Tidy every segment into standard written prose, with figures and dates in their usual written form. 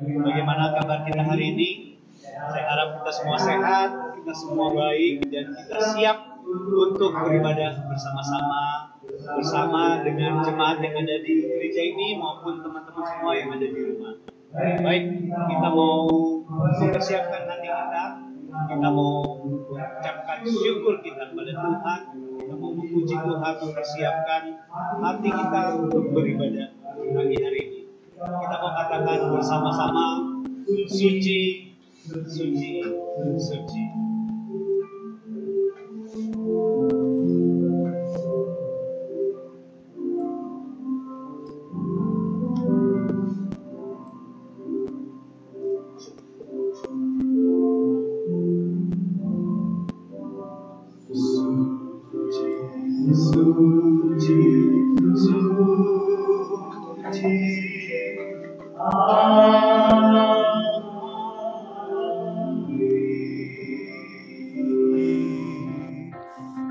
Bagaimana kabar kita hari ini? Saya harap kita semua sehat, kita semua baik, dan kita siap untuk beribadah bersama dengan jemaat yang ada di gereja ini maupun teman-teman semua yang ada di rumah. Baik, kita mau mempersiapkan hati kita mau mengucapkan syukur kita kepada Tuhan, kita mau memuji Tuhan, mempersiapkan hati kita untuk beribadah pagi hari ini. Kita mau katakan bersama-sama, suci, suci, suci.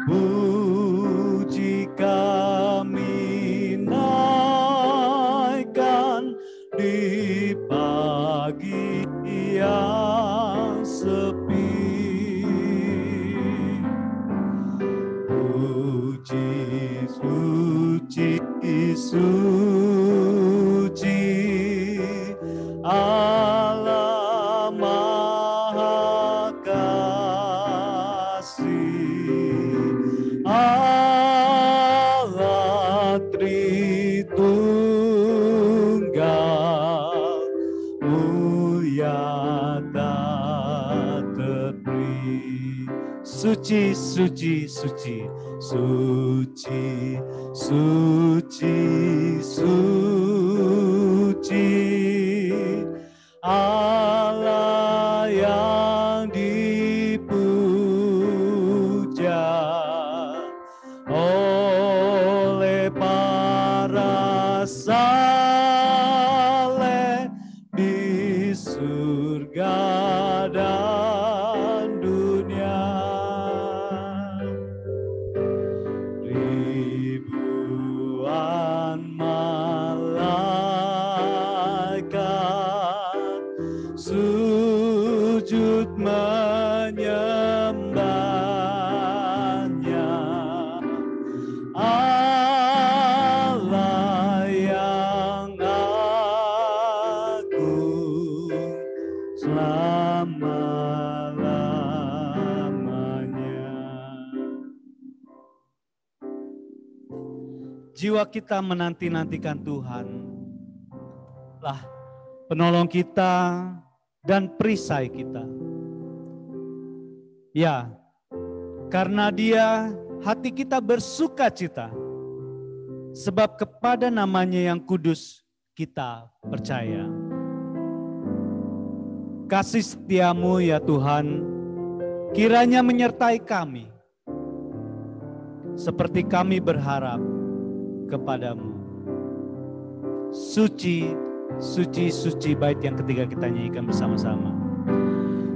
Puji kami naikkan di pagi yang sepi. Puji suci, suci Allah Maha Kasih, Allah Tritunggal, mulia tak teri. Suci, suci, suci, suci, suci, suci, Allah yang dipuja oleh para saleh di surga dan dunia. Ribuan malaikat sujud menyembahnya, Allah yang agung selama-lamanya. Jiwa kita menanti-nantikan Tuhan lah penolong kita dan perisai kita. Ya, karena Dia hati kita bersuka cita, sebab kepada namanya yang kudus kita percaya. Kasih setiamu ya Tuhan, kiranya menyertai kami, seperti kami berharap kepadamu. Suci, suci, suci, bait yang ketiga kita nyanyikan bersama-sama.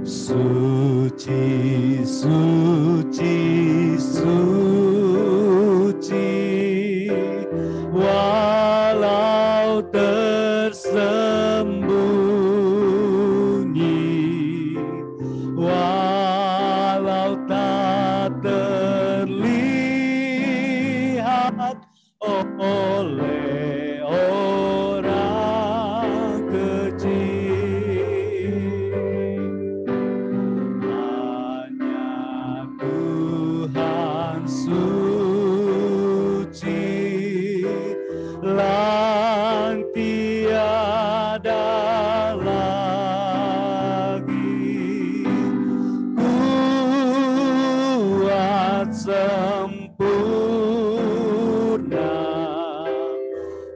Suci, suci, suci, walau tersembunyi, walau tak terlihat oleh orang kecil, hanya Tuhan suci, lang tiada lagi, kuat sempurna,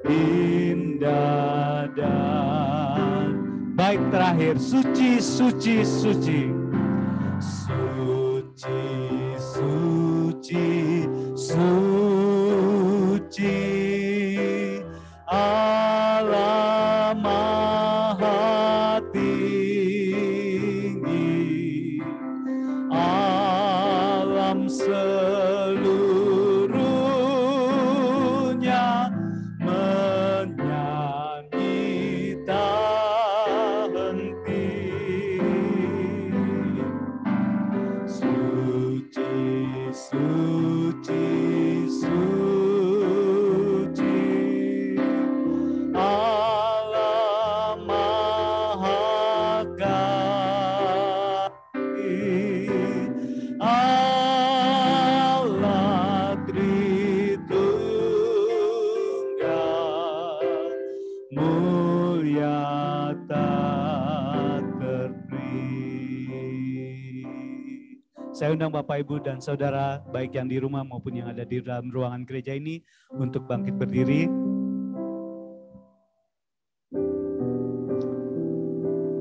indah dan baik. Terakhir, suci, suci, suci, suci, suci, suci, Allah Maha Tinggi, alam seluruhnya menyanyi tak henti. Saya undang Bapak, Ibu, dan Saudara, baik yang di rumah maupun yang ada di dalam ruangan gereja ini, untuk bangkit berdiri.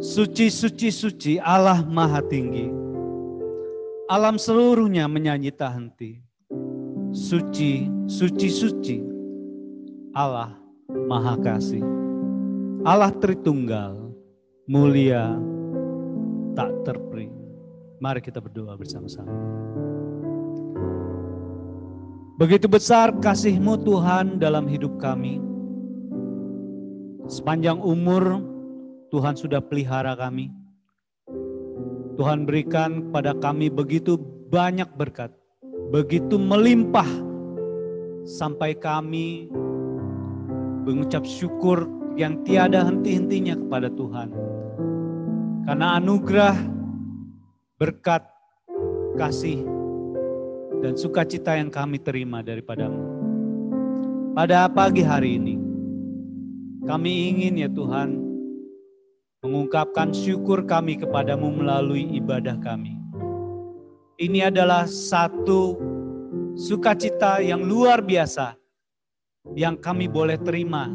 Suci, suci, suci, Allah Maha Tinggi. Alam seluruhnya menyanyi tak henti. Suci, suci, suci, Allah Maha Kasih. Allah Tritunggal, mulia, tak terperi. Mari kita berdoa bersama-sama. Begitu besar kasih-Mu Tuhan dalam hidup kami. Sepanjang umur Tuhan sudah pelihara kami. Tuhan berikan kepada kami begitu banyak berkat, begitu melimpah, sampai kami mengucap syukur yang tiada henti-hentinya kepada Tuhan. Karena anugerah, berkat, kasih, dan sukacita yang kami terima daripada-Mu. Pada pagi hari ini, kami ingin ya Tuhan, mengungkapkan syukur kami kepada-Mu melalui ibadah kami. Ini adalah satu sukacita yang luar biasa yang kami boleh terima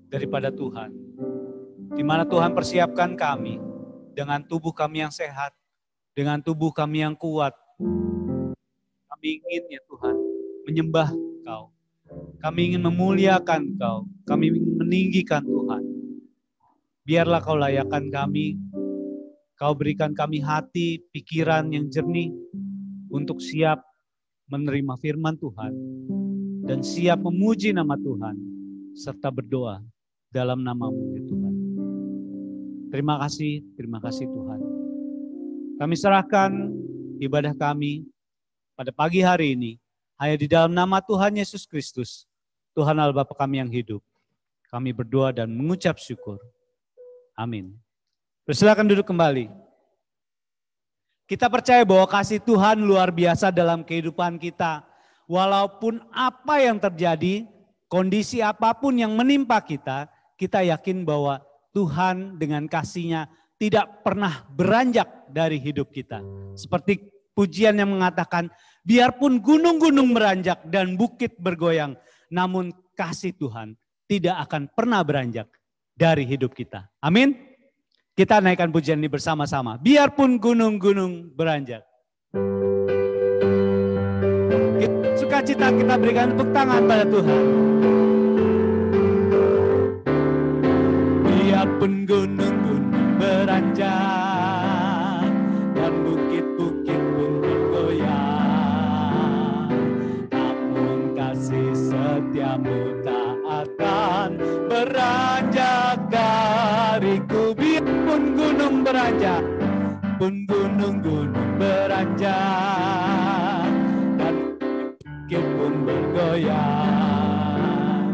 daripada Tuhan. Di mana Tuhan persiapkan kami dengan tubuh kami yang sehat, dengan tubuh kami yang kuat. Kami ingin ya Tuhan menyembah Engkau. Kami ingin memuliakan Engkau. Kami ingin meninggikan Tuhan. Biarlah Kau layakan kami. Kau berikan kami hati, pikiran yang jernih untuk siap menerima firman Tuhan dan siap memuji nama Tuhan serta berdoa dalam nama-Mu ya Tuhan. Terima kasih Tuhan. Kami serahkan ibadah kami pada pagi hari ini hanya di dalam nama Tuhan Yesus Kristus, Tuhan Allah Bapa kami yang hidup. Kami berdoa dan mengucap syukur. Amin. Persilakan duduk kembali. Kita percaya bahwa kasih Tuhan luar biasa dalam kehidupan kita. Walaupun apa yang terjadi, kondisi apapun yang menimpa kita, kita yakin bahwa Tuhan dengan kasih-Nya tidak pernah beranjak dari hidup kita. Seperti pujian yang mengatakan, biarpun gunung-gunung beranjak dan bukit bergoyang, namun kasih Tuhan tidak akan pernah beranjak dari hidup kita. Amin. Kita naikkan pujian ini bersama-sama. Biarpun gunung-gunung beranjak. Sukacita kita berikan tepuk tangan pada Tuhan. Biarpun gunung-gunung beranjak dan bukit-bukit pun bergoyang, namun kasih setia-Mu tak akan beranjak dariku. Biarpun gunung beranjak, pun gunung-gunung beranjak dan bukit pun bergoyang,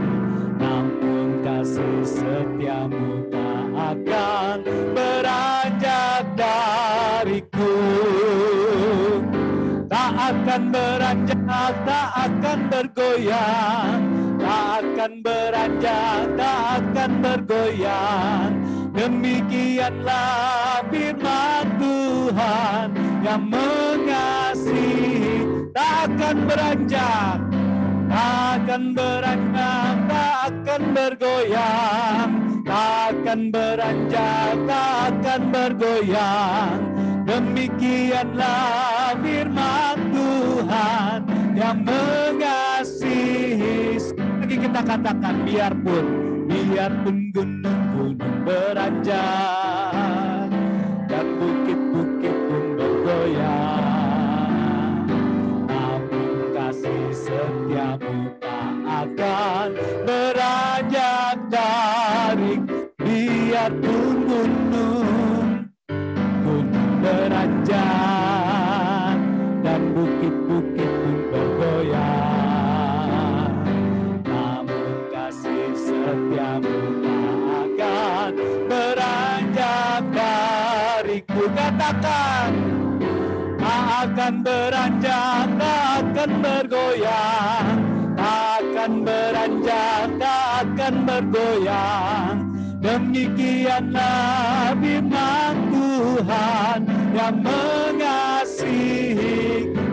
namun kasih setia-Mu tak akan beranjak dariku. Tak akan beranjak, tak akan bergoyang, tak akan beranjak, tak akan bergoyang. Demikianlah firman Tuhan yang mengasihi. Tak akan beranjak, tak akan beranjak, tak akan bergoyang, tak akan beranjak, tak akan bergoyang. Demikianlah firman Tuhan yang mengasihi. Lagi kita katakan, biarpun gunung-gunung beranjak dan bukit-bukit pun bergoyang, namun kasih setia-Mu tak akan beranjak dari. Biarpun gunung beranjak dan bukit-bukit pun bergoyang, namun kasih setia-Mu tak akan beranjak dariku. Katakan, tak akan beranjak, tak akan bergoyang, tak akan beranjak, tak akan bergoyang. Demikianlah firman Tuhan yang mengasihi.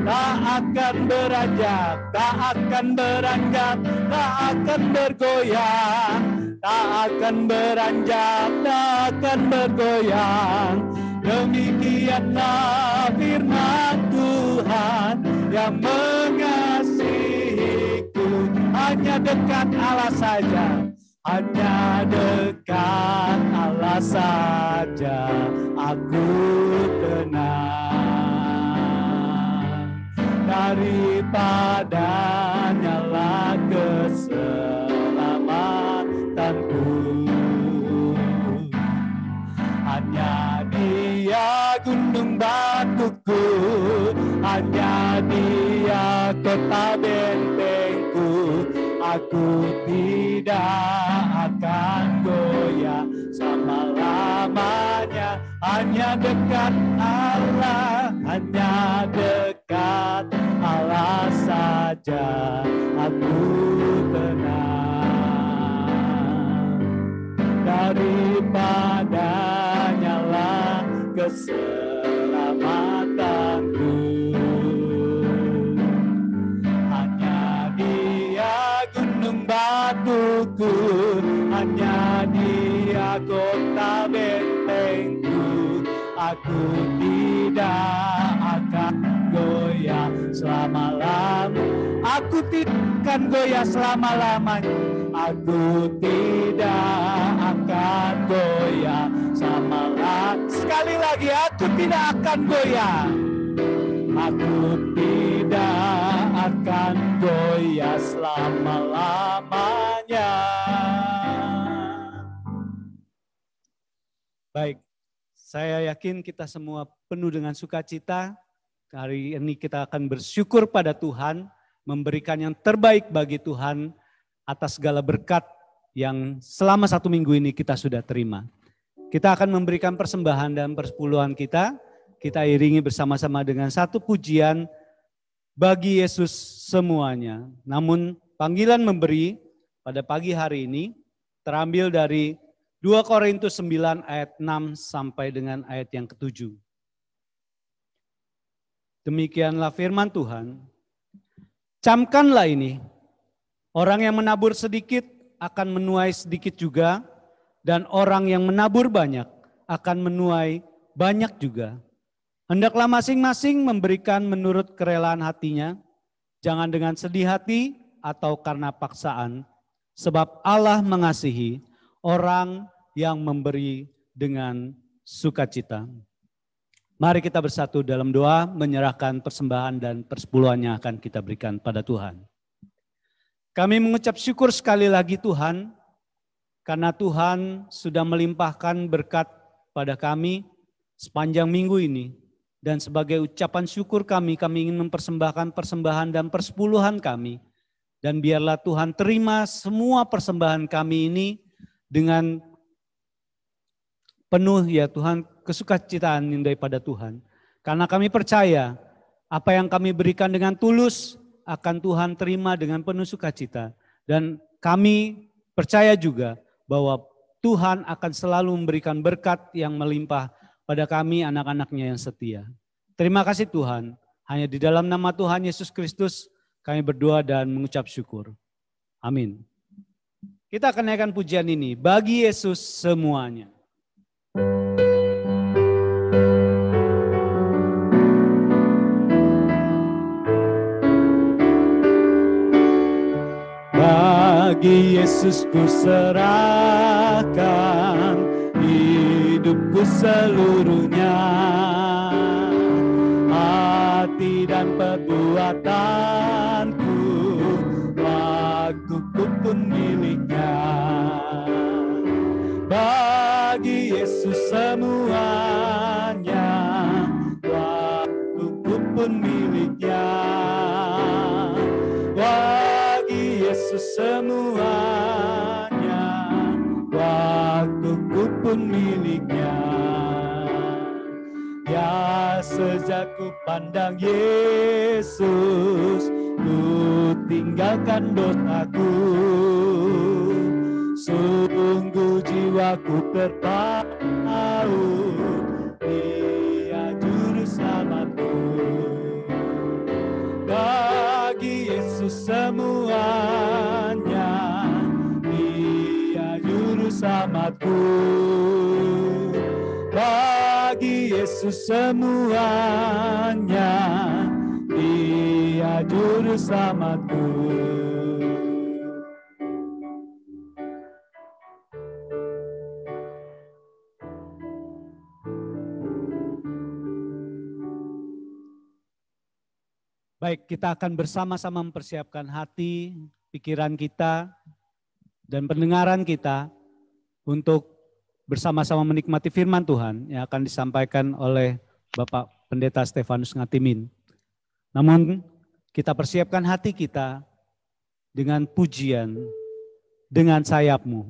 tak akan beranjak, tak akan beranjak, tak akan bergoyang, tak akan beranjak, tak akan bergoyang. Demikianlah firman Tuhan yang mengasihiku. Hanya dekat Allah saja, hanya dekat Allah saja aku tenang. Daripadanya lah keselamatanku. Hanya Dia gunung batuku, hanya Dia kota bentengku. Aku tidak akan goyah selama-lamanya. Hanya dekat Allah, hanya dekat Allah saja aku tenang. Daripadanya lah keselamatanku. Hanya Dia gunung batuku, hanya Dia kota bentengku. Aku tidak akan goyah selama-lamanya. Aku tidak akan goyah selama-lamanya. Aku tidak akan goyah selama-lamanya. Sekali lagi, aku tidak akan goyah. Aku tidak akan goyah selama-lamanya. Baik, saya yakin kita semua penuh dengan sukacita. Hari ini kita akan bersyukur pada Tuhan, memberikan yang terbaik bagi Tuhan atas segala berkat yang selama 1 minggu ini kita sudah terima. Kita akan memberikan persembahan dan persepuluhan kita. Kita iringi bersama-sama dengan satu pujian bagi Yesus semuanya. Namun panggilan memberi pada pagi hari ini terambil dari 2 Korintus 9 ayat 6 sampai dengan ayat yang ke-7. Demikianlah firman Tuhan. Camkanlah ini, orang yang menabur sedikit akan menuai sedikit juga, dan orang yang menabur banyak akan menuai banyak juga. Hendaklah masing-masing memberikan menurut kerelaan hatinya, jangan dengan sedih hati atau karena paksaan, sebab Allah mengasihi orang yang memberi dengan sukacita. Mari kita bersatu dalam doa menyerahkan persembahan dan persepuluhan yang akan kita berikan pada Tuhan. Kami mengucap syukur sekali lagi Tuhan, karena Tuhan sudah melimpahkan berkat pada kami sepanjang minggu ini. Dan sebagai ucapan syukur kami ingin mempersembahkan persembahan dan persepuluhan kami. Dan biarlah Tuhan terima semua persembahan kami ini dengan penuh ya Tuhan kesukacitaan daripada Tuhan. Karena kami percaya apa yang kami berikan dengan tulus akan Tuhan terima dengan penuh sukacita. Dan kami percaya juga bahwa Tuhan akan selalu memberikan berkat yang melimpah pada kami anak-anaknya yang setia. Terima kasih Tuhan. Hanya di dalam nama Tuhan Yesus Kristus kami berdoa dan mengucap syukur. Amin. Kita akan naikkan pujian ini. Bagi Yesus semuanya. Bagi Yesus ku serahkan hidupku seluruhnya, hati dan perbuatanku, waktuku pun miliknya. Bagi Yesus semuanya, waktuku pun miliknya. Yesus semuanya, waktuku pun miliknya. Ya sejak ku pandang Yesus, ku tinggalkan dosaku. Sungguh jiwaku terpaut, Dia juru selamatku. selamatku. Bagi Yesus semuanya, Dia juru selamatku. Baik, kita akan bersama-sama mempersiapkan hati, pikiran kita, dan pendengaran kita untuk bersama-sama menikmati firman Tuhan yang akan disampaikan oleh Bapak Pendeta Stefanus Ngatimin. Namun kita persiapkan hati kita dengan pujian, dengan sayap-Mu.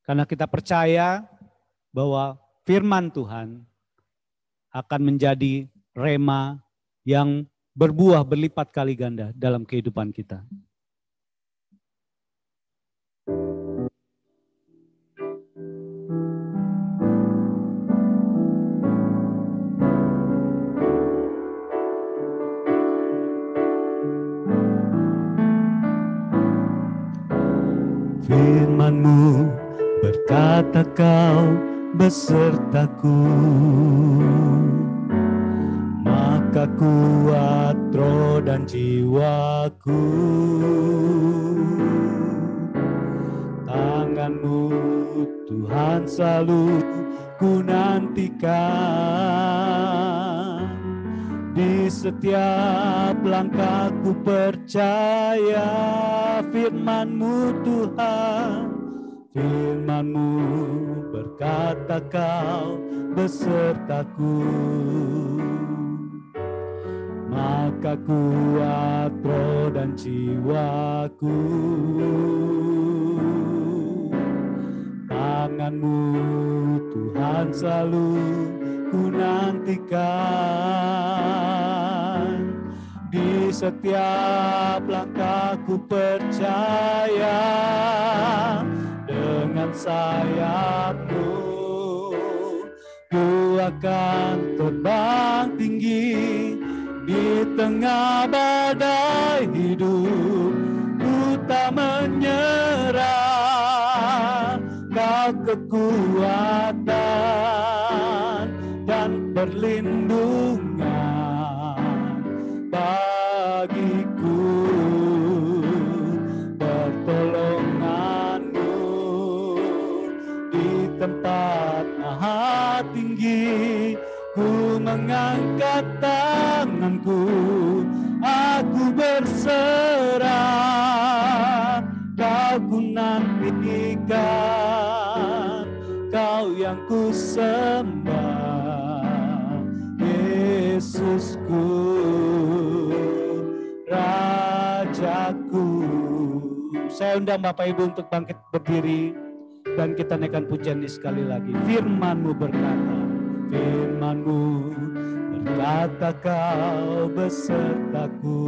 Karena kita percaya bahwa firman Tuhan akan menjadi rema yang berbuah berlipat kali ganda dalam kehidupan kita. Firman-Mu berkata Kau besertaku, maka kuat roh dan jiwaku. Tangan-Mu Tuhan selalu ku nantikan, di setiap langkahku percaya. Firman-Mu Tuhan, firman-Mu berkata Kau besertaku, maka kuat roh dan jiwaku. Tangan-Mu Tuhan selalu ku nantikan, di setiap langkahku percaya. Dengan sayap-Mu ku akan terbang tinggi, di tengah badai hidup ku tak menyerah. Kau kekuatan dan perlindungan bagiku, pertolongan-Mu di tempat maha tinggi. Ku mengangkat tanganku, aku berserah. Kau ku nantikan, Kau yang ku sembah, Yesusku, Rajaku. Saya undang Bapak Ibu untuk bangkit berdiri dan kita naikkan pujian ini sekali lagi. Firman-Mu berkata, firman-Mu berkata Kau besertaku,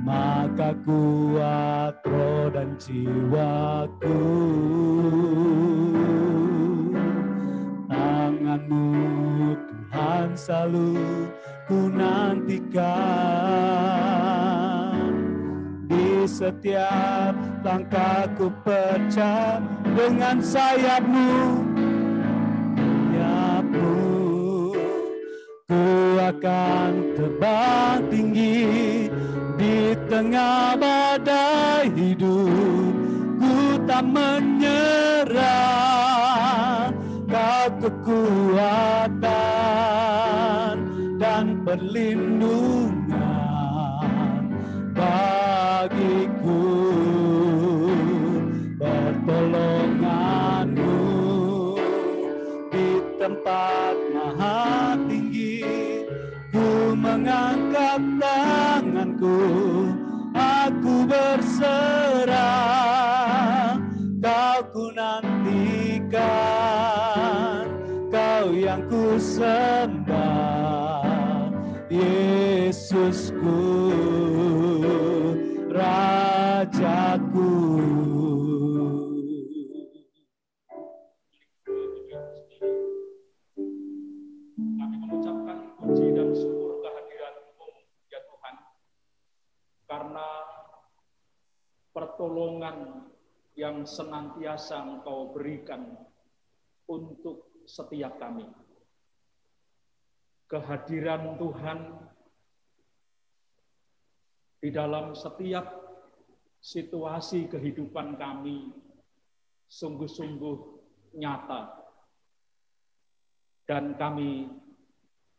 maka kuat roh dan jiwaku. Tangan-Mu Tuhan selalu ku nantikan, di setiap langkahku percaya. Dengan sayap-Mu, sayap-Mu ku akan terbang tinggi, di tengah badai hidup ku tak menyerah. Kau kekuatan dan perlindungan bagiku, pertolongan-Mu di tempat maha tinggi. Ku mengangkat tanganku, aku berserah. Kau ku nantikan, Kau yang ku sembah, Yesusku, Rajaku. Kami mengucapkan puji dan syukur kehadirat-Mu, ya Tuhan, karena pertolongan yang senantiasa Engkau berikan untuk setiap kami. Kehadiran Tuhan di dalam setiap situasi kehidupan kami sungguh-sungguh nyata. Dan kami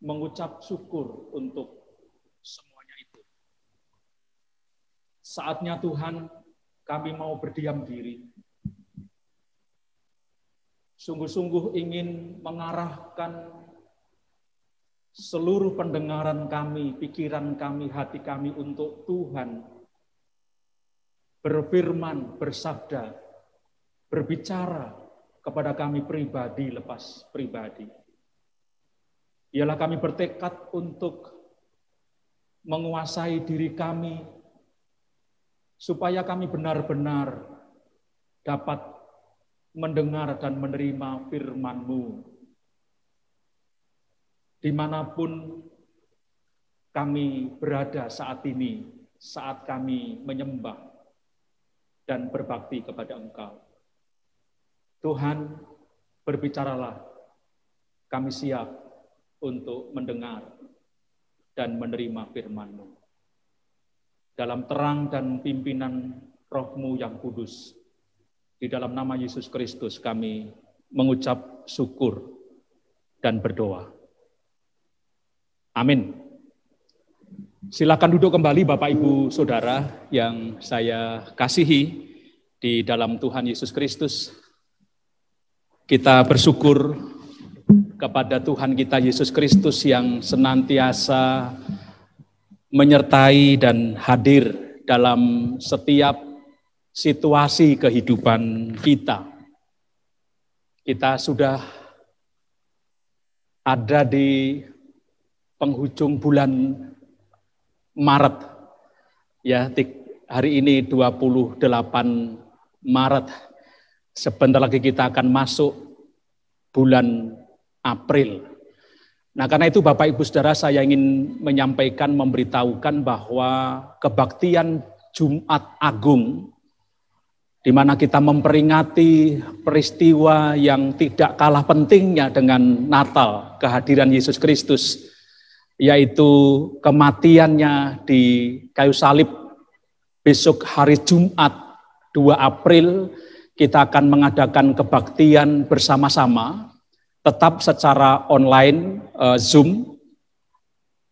mengucap syukur untuk semuanya itu. Saatnya Tuhan, kami mau berdiam diri. Sungguh-sungguh ingin mengarahkan seluruh pendengaran kami, pikiran kami, hati kami untuk Tuhan berfirman, bersabda, berbicara kepada kami pribadi lepas pribadi. Ialah kami bertekad untuk menguasai diri kami supaya kami benar-benar dapat mendengar dan menerima firman-Mu. Dimanapun kami berada saat ini, saat kami menyembah dan berbakti kepada Engkau. Tuhan, berbicaralah, kami siap untuk mendengar dan menerima firman-Mu. Dalam terang dan pimpinan Roh-Mu yang kudus, di dalam nama Yesus Kristus kami mengucap syukur dan berdoa. Amin. Silakan duduk kembali Bapak Ibu Saudara yang saya kasihi di dalam Tuhan Yesus Kristus. Kita bersyukur kepada Tuhan kita Yesus Kristus yang senantiasa menyertai dan hadir dalam setiap situasi kehidupan kita. Kita sudah ada di penghujung bulan Maret, ya, hari ini 28 Maret, sebentar lagi kita akan masuk bulan April. Nah, karena itu Bapak Ibu Saudara, saya ingin menyampaikan, memberitahukan bahwa kebaktian Jumat Agung, di mana kita memperingati peristiwa yang tidak kalah pentingnya dengan Natal, kehadiran Yesus Kristus, yaitu kematiannya di kayu salib. Besok hari Jumat 2 April kita akan mengadakan kebaktian bersama-sama, tetap secara online, Zoom,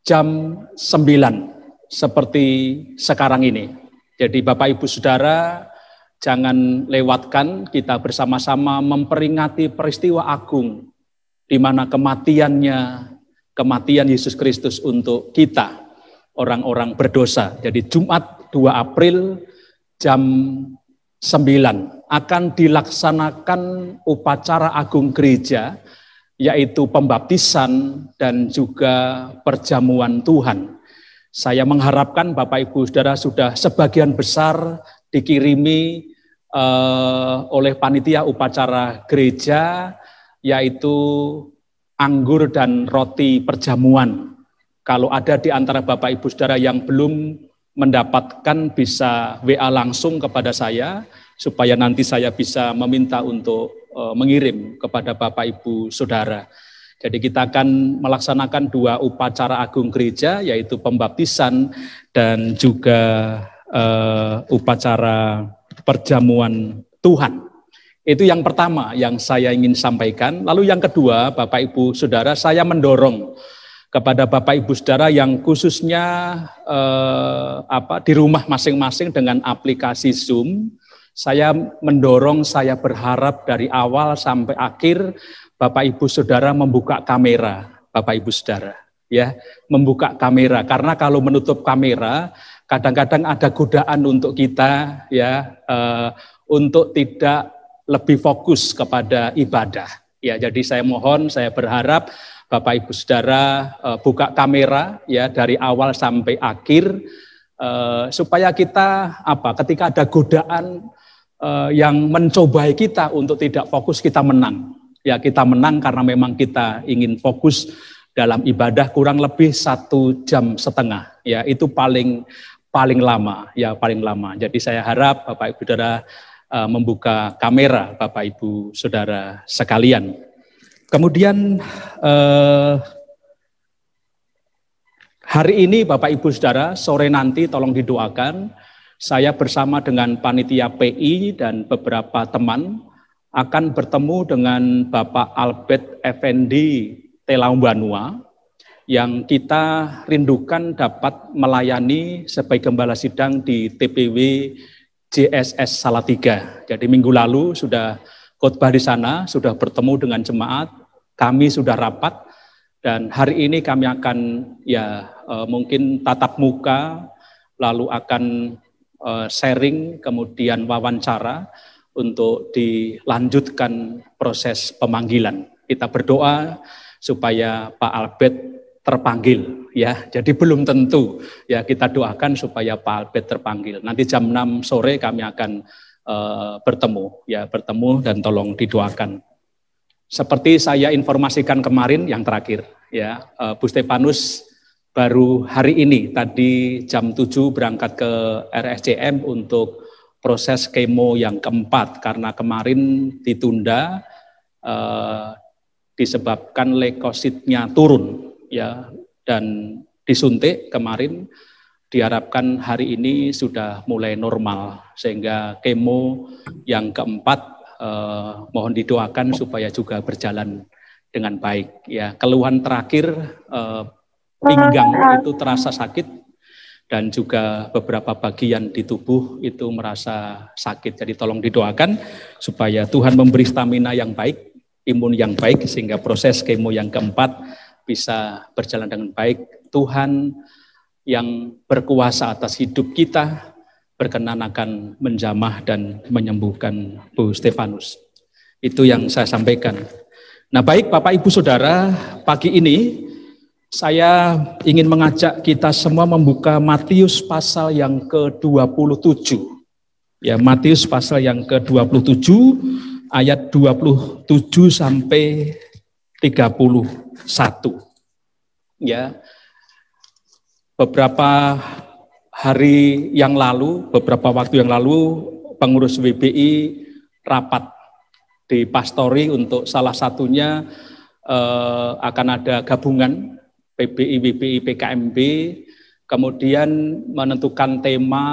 jam 9, seperti sekarang ini. Jadi Bapak Ibu Saudara, jangan lewatkan, kita bersama-sama memperingati peristiwa agung, di mana kematian Yesus Kristus untuk kita, orang-orang berdosa. Jadi Jumat 2 April jam 9 akan dilaksanakan upacara agung gereja, yaitu pembaptisan dan juga perjamuan Tuhan. Saya mengharapkan Bapak Ibu Saudara sudah sebagian besar dikirimi oleh panitia upacara gereja, yaitu anggur dan roti perjamuan. Kalau ada di antara Bapak Ibu Saudara yang belum mendapatkan, bisa WA langsung kepada saya, supaya nanti saya bisa meminta untuk mengirim kepada Bapak Ibu Saudara. Jadi kita akan melaksanakan 2 upacara agung gereja, yaitu pembaptisan dan juga upacara perjamuan Tuhan. Itu yang pertama yang saya ingin sampaikan. Lalu yang kedua, Bapak Ibu Saudara, saya mendorong kepada Bapak Ibu Saudara yang khususnya di rumah masing-masing dengan aplikasi Zoom. Saya mendorong, saya berharap dari awal sampai akhir Bapak Ibu Saudara membuka kamera, Bapak Ibu Saudara, ya, membuka kamera, karena kalau menutup kamera kadang-kadang ada godaan untuk kita, ya, untuk tidak lebih fokus kepada ibadah. Ya, jadi saya mohon, saya berharap Bapak Ibu Saudara buka kamera, ya, dari awal sampai akhir, supaya kita ketika ada godaan yang mencobai kita untuk tidak fokus, kita menang. Ya, kita menang karena memang kita ingin fokus dalam ibadah kurang lebih 1,5 jam. Ya, itu paling lama, ya, paling lama. Jadi saya harap Bapak Ibu Saudara membuka kamera Bapak Ibu Saudara sekalian. Kemudian hari ini Bapak Ibu Saudara, sore nanti tolong didoakan, saya bersama dengan panitia PI dan beberapa teman akan bertemu dengan Bapak Albert Effendi Telaumbanua yang kita rindukan dapat melayani sebagai gembala sidang di TPW JSS Salatiga. Jadi minggu lalu sudah khotbah di sana, sudah bertemu dengan jemaat, kami sudah rapat, dan hari ini kami akan mungkin tatap muka, lalu akan sharing, kemudian wawancara untuk dilanjutkan proses pemanggilan. Kita berdoa supaya Pak Albert terpanggil, ya. Jadi belum tentu, ya, kita doakan supaya Pak Albert terpanggil. Nanti jam 6 sore kami akan bertemu dan tolong didoakan. Seperti saya informasikan kemarin yang terakhir, ya, Bu Stefanus baru hari ini tadi jam 7 berangkat ke RSCM untuk proses kemo yang keempat karena kemarin ditunda disebabkan leukositnya turun, ya, dan disuntik kemarin. Diharapkan hari ini sudah mulai normal sehingga kemo yang keempat mohon didoakan supaya juga berjalan dengan baik, ya. Keluhan terakhir pinggang itu terasa sakit dan juga beberapa bagian di tubuh itu merasa sakit. Jadi tolong didoakan supaya Tuhan memberi stamina yang baik, imun yang baik, sehingga proses kemo yang keempat bisa berjalan dengan baik. Tuhan yang berkuasa atas hidup kita berkenan akan menjamah dan menyembuhkan Bu Stefanus. Itu yang saya sampaikan. Nah, baik Bapak Ibu Saudara, pagi ini saya ingin mengajak kita semua membuka Matius pasal yang ke-27. Ya, Matius pasal yang ke-27 ayat 27 sampai 31. Ya. Beberapa hari yang lalu, beberapa waktu yang lalu pengurus WBI rapat di Pastori untuk salah satunya akan ada gabungan PBI, WBI, PKMB, kemudian menentukan tema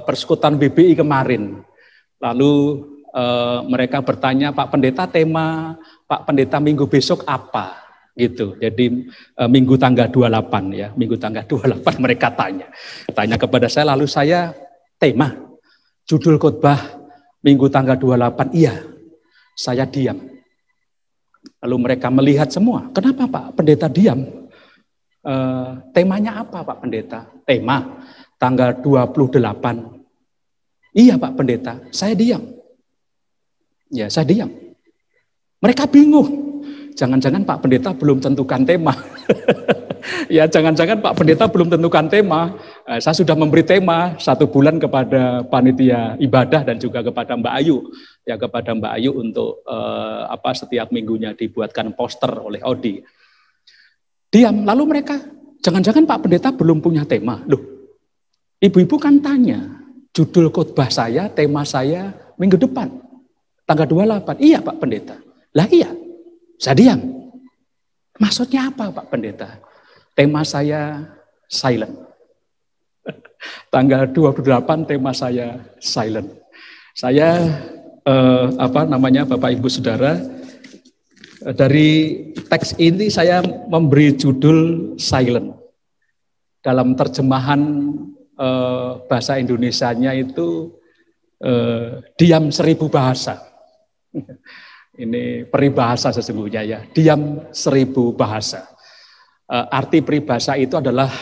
persekutuan WBI kemarin. Lalu mereka bertanya, Pak Pendeta, tema Pak Pendeta minggu besok apa? Gitu. Jadi minggu tanggal 28, ya, minggu tanggal 28 mereka tanya kepada saya, lalu saya tema judul khotbah minggu tanggal 28, iya, saya diam. Lalu mereka melihat semua, kenapa Pak Pendeta diam? Temanya apa Pak Pendeta? Tema tanggal 28. Iya Pak Pendeta, saya diam. Ya, saya diam. Mereka bingung. Jangan-jangan Pak Pendeta belum tentukan tema. Ya, jangan-jangan Pak Pendeta belum tentukan tema. Saya sudah memberi tema 1 bulan kepada panitia ibadah dan juga kepada Mbak Ayu. Ya, kepada Mbak Ayu untuk setiap minggunya dibuatkan poster oleh Odi. Diam, lalu mereka, jangan-jangan Pak Pendeta belum punya tema. Loh, ibu-ibu kan tanya, judul khotbah saya, tema saya minggu depan, tanggal 28. Iya Pak Pendeta. Lah iya, saya diam. Maksudnya apa Pak Pendeta? Tema saya silent. Tanggal 28 tema saya silent. Saya Bapak Ibu Saudara, dari teks ini saya memberi judul silent. Dalam terjemahan bahasa Indonesianya itu diam 1000 bahasa. Ini peribahasa sesungguhnya, ya, diam 1000 bahasa. Arti peribahasa itu adalah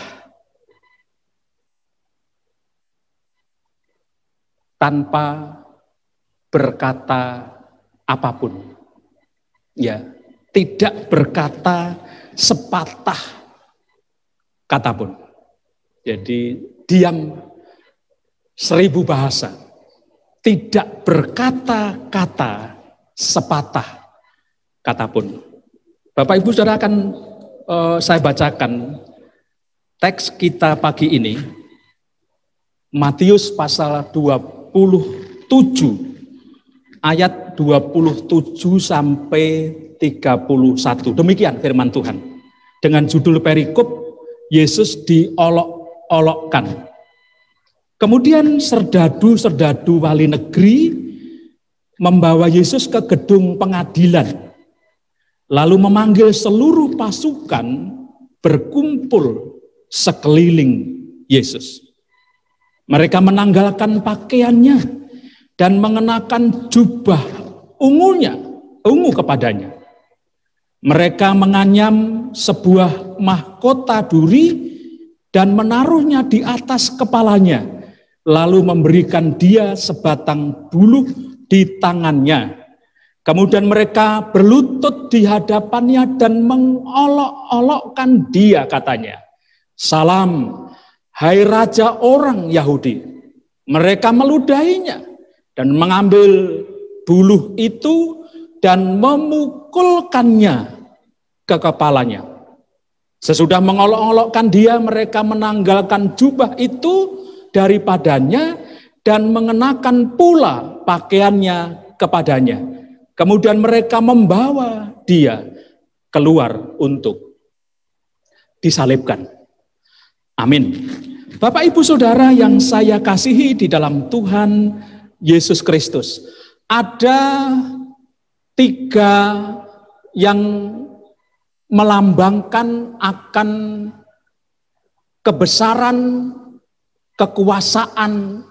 tanpa berkata apapun. Ya, tidak berkata sepatah kata pun. Jadi diam 1000 bahasa. Tidak berkata-kata sepatah kata pun. Bapak Ibu Saudara, akan saya bacakan teks kita pagi ini, Matius pasal 27 ayat 27 sampai 31. Demikian firman Tuhan. Dengan judul perikop, Yesus diolok-olokkan. Kemudian serdadu-serdadu wali negeri membawa Yesus ke gedung pengadilan, lalu memanggil seluruh pasukan berkumpul sekeliling Yesus. Mereka menanggalkan pakaiannya dan mengenakan jubah ungu kepadanya. Mereka menganyam sebuah mahkota duri dan menaruhnya di atas kepalanya, lalu memberikan dia sebatang buluh di tangannya. Kemudian mereka berlutut di hadapannya dan mengolok-olokkan dia, katanya, "Salam, hai Raja orang Yahudi." Mereka meludahinya dan mengambil buluh itu dan memukulkannya ke kepalanya. Sesudah mengolok-olokkan dia, mereka menanggalkan jubah itu daripadanya dan mengenakan pula pakaiannya kepadanya. Kemudian mereka membawa dia keluar untuk disalibkan. Amin. Bapak Ibu Saudara yang saya kasihi di dalam Tuhan Yesus Kristus, ada 3 yang melambangkan akan kebesaran, kekuasaan,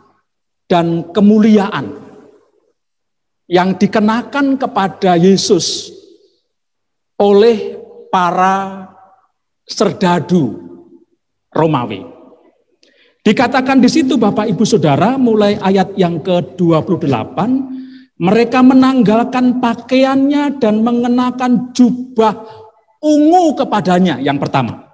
dan kemuliaan yang dikenakan kepada Yesus oleh para serdadu Romawi. Dikatakan di situ Bapak Ibu Saudara, mulai ayat yang ke-28, mereka menanggalkan pakaiannya dan mengenakan jubah ungu kepadanya. Yang pertama,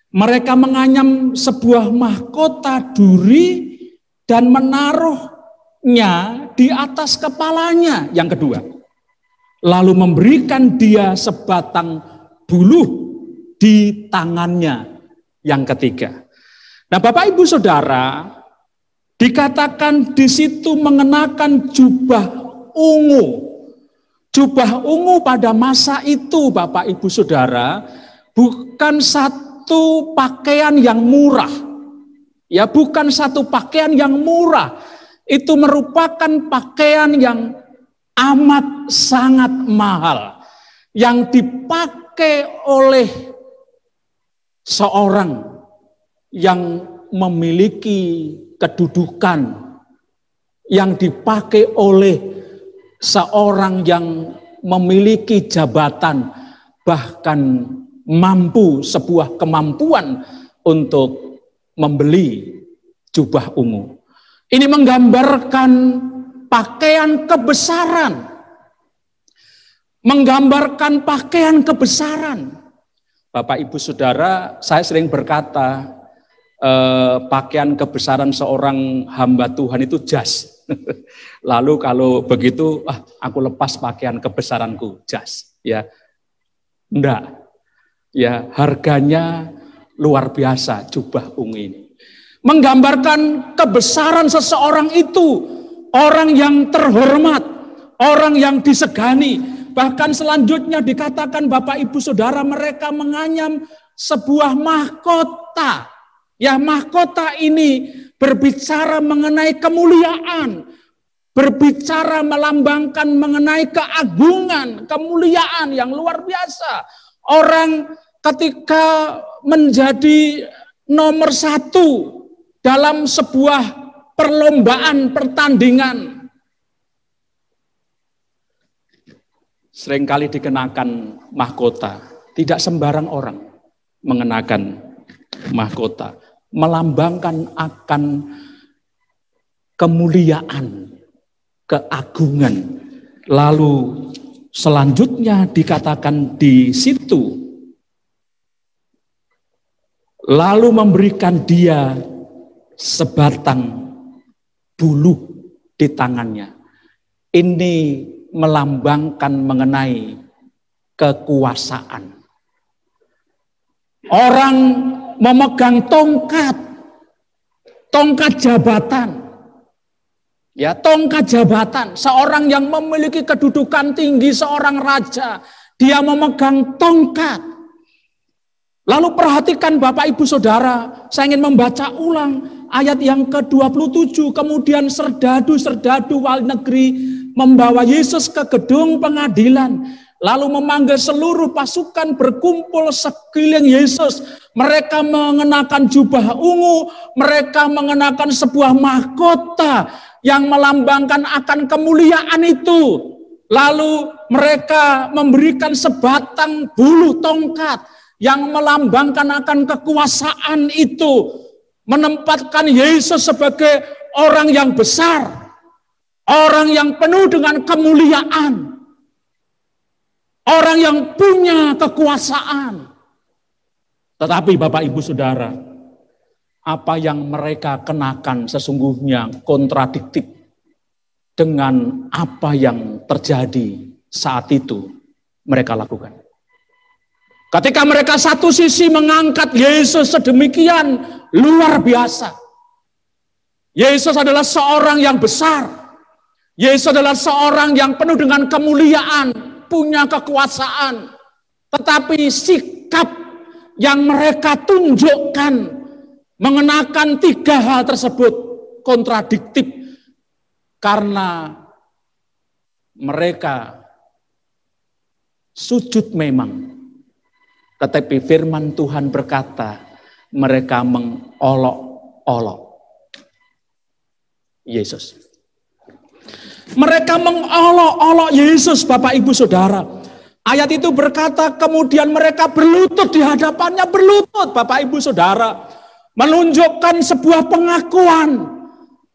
mereka menganyam sebuah mahkota duri dan menaruhnya di atas kepalanya. Yang kedua, lalu memberikan dia sebatang buluh di tangannya. Yang ketiga, nah Bapak Ibu Saudara, dikatakan di situ mengenakan jubah ungu. Jubah ungu pada masa itu Bapak Ibu Saudara bukan satu pakaian yang murah. Ya, bukan satu pakaian yang murah. Itu merupakan pakaian yang amat sangat mahal yang dipakai oleh seorang yang memiliki kedudukan, yang dipakai oleh seorang yang memiliki jabatan, bahkan mampu, sebuah kemampuan untuk membeli jubah ungu. Ini menggambarkan pakaian kebesaran, menggambarkan pakaian kebesaran. Bapak Ibu Saudara, saya sering berkata, pakaian kebesaran seorang hamba Tuhan itu jas. Lalu kalau begitu, aku lepas pakaian kebesaranku, jas. Ya, enggak. Ya, harganya luar biasa jubah ungu ini. Menggambarkan kebesaran seseorang itu, orang yang terhormat, orang yang disegani. Bahkan selanjutnya dikatakan Bapak Ibu Saudara, mereka menganyam sebuah mahkota. Ya, mahkota ini berbicara mengenai kemuliaan, berbicara melambangkan mengenai keagungan, kemuliaan yang luar biasa. Orang ketika menjadi nomor 1 dalam sebuah perlombaan, pertandingan, seringkali dikenakan mahkota. Tidak sembarang orang mengenakan mahkota. Melambangkan akan kemuliaan, keagungan. Lalu selanjutnya dikatakan di situ, lalu memberikan dia sebatang buluh di tangannya. Ini melambangkan mengenai kekuasaan. Orang memegang tongkat jabatan Ya, tongkat jabatan, seorang yang memiliki kedudukan tinggi, seorang raja, dia memegang tongkat. Lalu perhatikan Bapak Ibu Saudara, saya ingin membaca ulang ayat yang ke-27, kemudian serdadu-serdadu wali negeri membawa Yesus ke gedung pengadilan, lalu memanggil seluruh pasukan berkumpul sekeliling Yesus. Mereka mengenakan jubah ungu, mereka mengenakan sebuah mahkota yang melambangkan akan kemuliaan itu. Lalu mereka memberikan sebatang bulu tongkat yang melambangkan akan kekuasaan itu. Menempatkan Yesus sebagai orang yang besar, orang yang penuh dengan kemuliaan, orang yang punya kekuasaan. Tetapi Bapak Ibu Saudara, apa yang mereka kenakan sesungguhnya kontradiktif dengan apa yang terjadi saat itu mereka lakukan. Ketika mereka satu sisi mengangkat Yesus sedemikian luar biasa. Yesus adalah seorang yang besar. Yesus adalah seorang yang penuh dengan kemuliaan, punya kekuasaan. Tetapi sikap yang mereka tunjukkan mengenakan tiga hal tersebut kontradiktif. Karena mereka sujud memang. Tetapi firman Tuhan berkata, mereka mengolok-olok Yesus. Mereka mengolok-olok Yesus, Bapak Ibu Saudara. Ayat itu berkata, kemudian mereka berlutut di hadapannya, berlutut Bapak Ibu Saudara. Menunjukkan sebuah pengakuan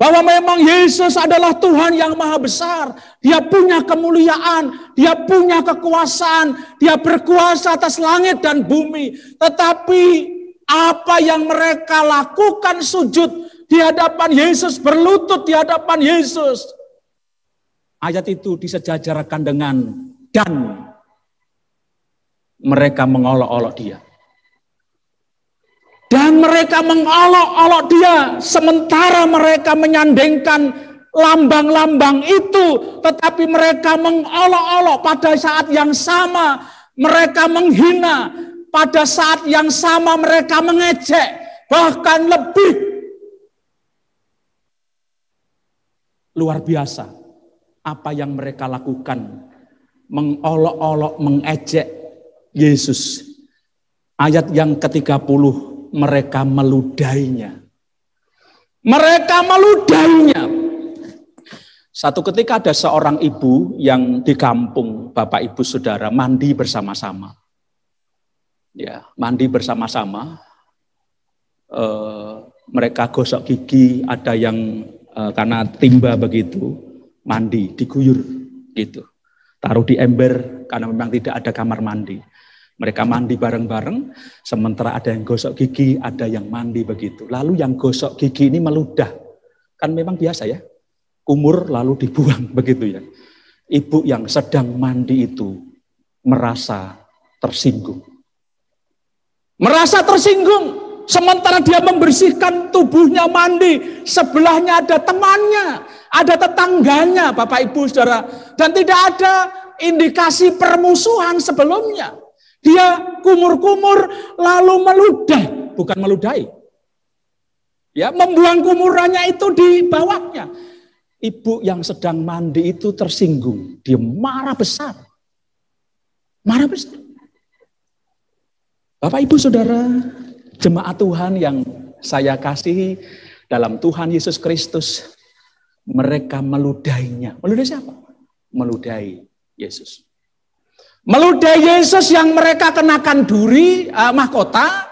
bahwa memang Yesus adalah Tuhan yang maha besar. Dia punya kemuliaan, dia punya kekuasaan, dia berkuasa atas langit dan bumi. Tetapi apa yang mereka lakukan sujud di hadapan Yesus, berlutut di hadapan Yesus. Ayat itu disejajarkan dengan dan mereka mengolok-olok dia. Dan mereka mengolok-olok dia sementara mereka menyandengkan lambang-lambang itu. Tetapi mereka mengolok-olok pada saat yang sama. Mereka menghina. Pada saat yang sama mereka mengejek. Bahkan lebih luar biasa apa yang mereka lakukan. Mengolok-olok, mengejek Yesus. Ayat yang ke-30. Mereka meludainya. Mereka meludainya. Satu ketika ada seorang ibu yang di kampung, Bapak Ibu Saudara, mandi bersama-sama. Ya, mandi bersama-sama. Mereka gosok gigi, ada yang karena timba begitu, mandi, diguyur gitu. Taruh di ember karena memang tidak ada kamar mandi. Mereka mandi bareng-bareng, sementara ada yang gosok gigi, ada yang mandi begitu. Lalu yang gosok gigi ini meludah. Kan memang biasa ya, kumur lalu dibuang begitu ya. Ibu yang sedang mandi itu merasa tersinggung. Merasa tersinggung, sementara dia membersihkan tubuhnya mandi. Sebelahnya ada temannya, ada tetangganya Bapak Ibu Saudara. Dan tidak ada indikasi permusuhan sebelumnya. Dia kumur-kumur lalu meludah, bukan meludahi. Ya, membuang kumurannya itu di bawahnya. Ibu yang sedang mandi itu tersinggung, dia marah besar. Marah besar. Bapak Ibu Saudara, jemaat Tuhan yang saya kasihi dalam Tuhan Yesus Kristus, mereka meludahinya. Meludahi siapa? Meludahi Yesus. Meludahi Yesus yang mereka kenakan duri, mahkota,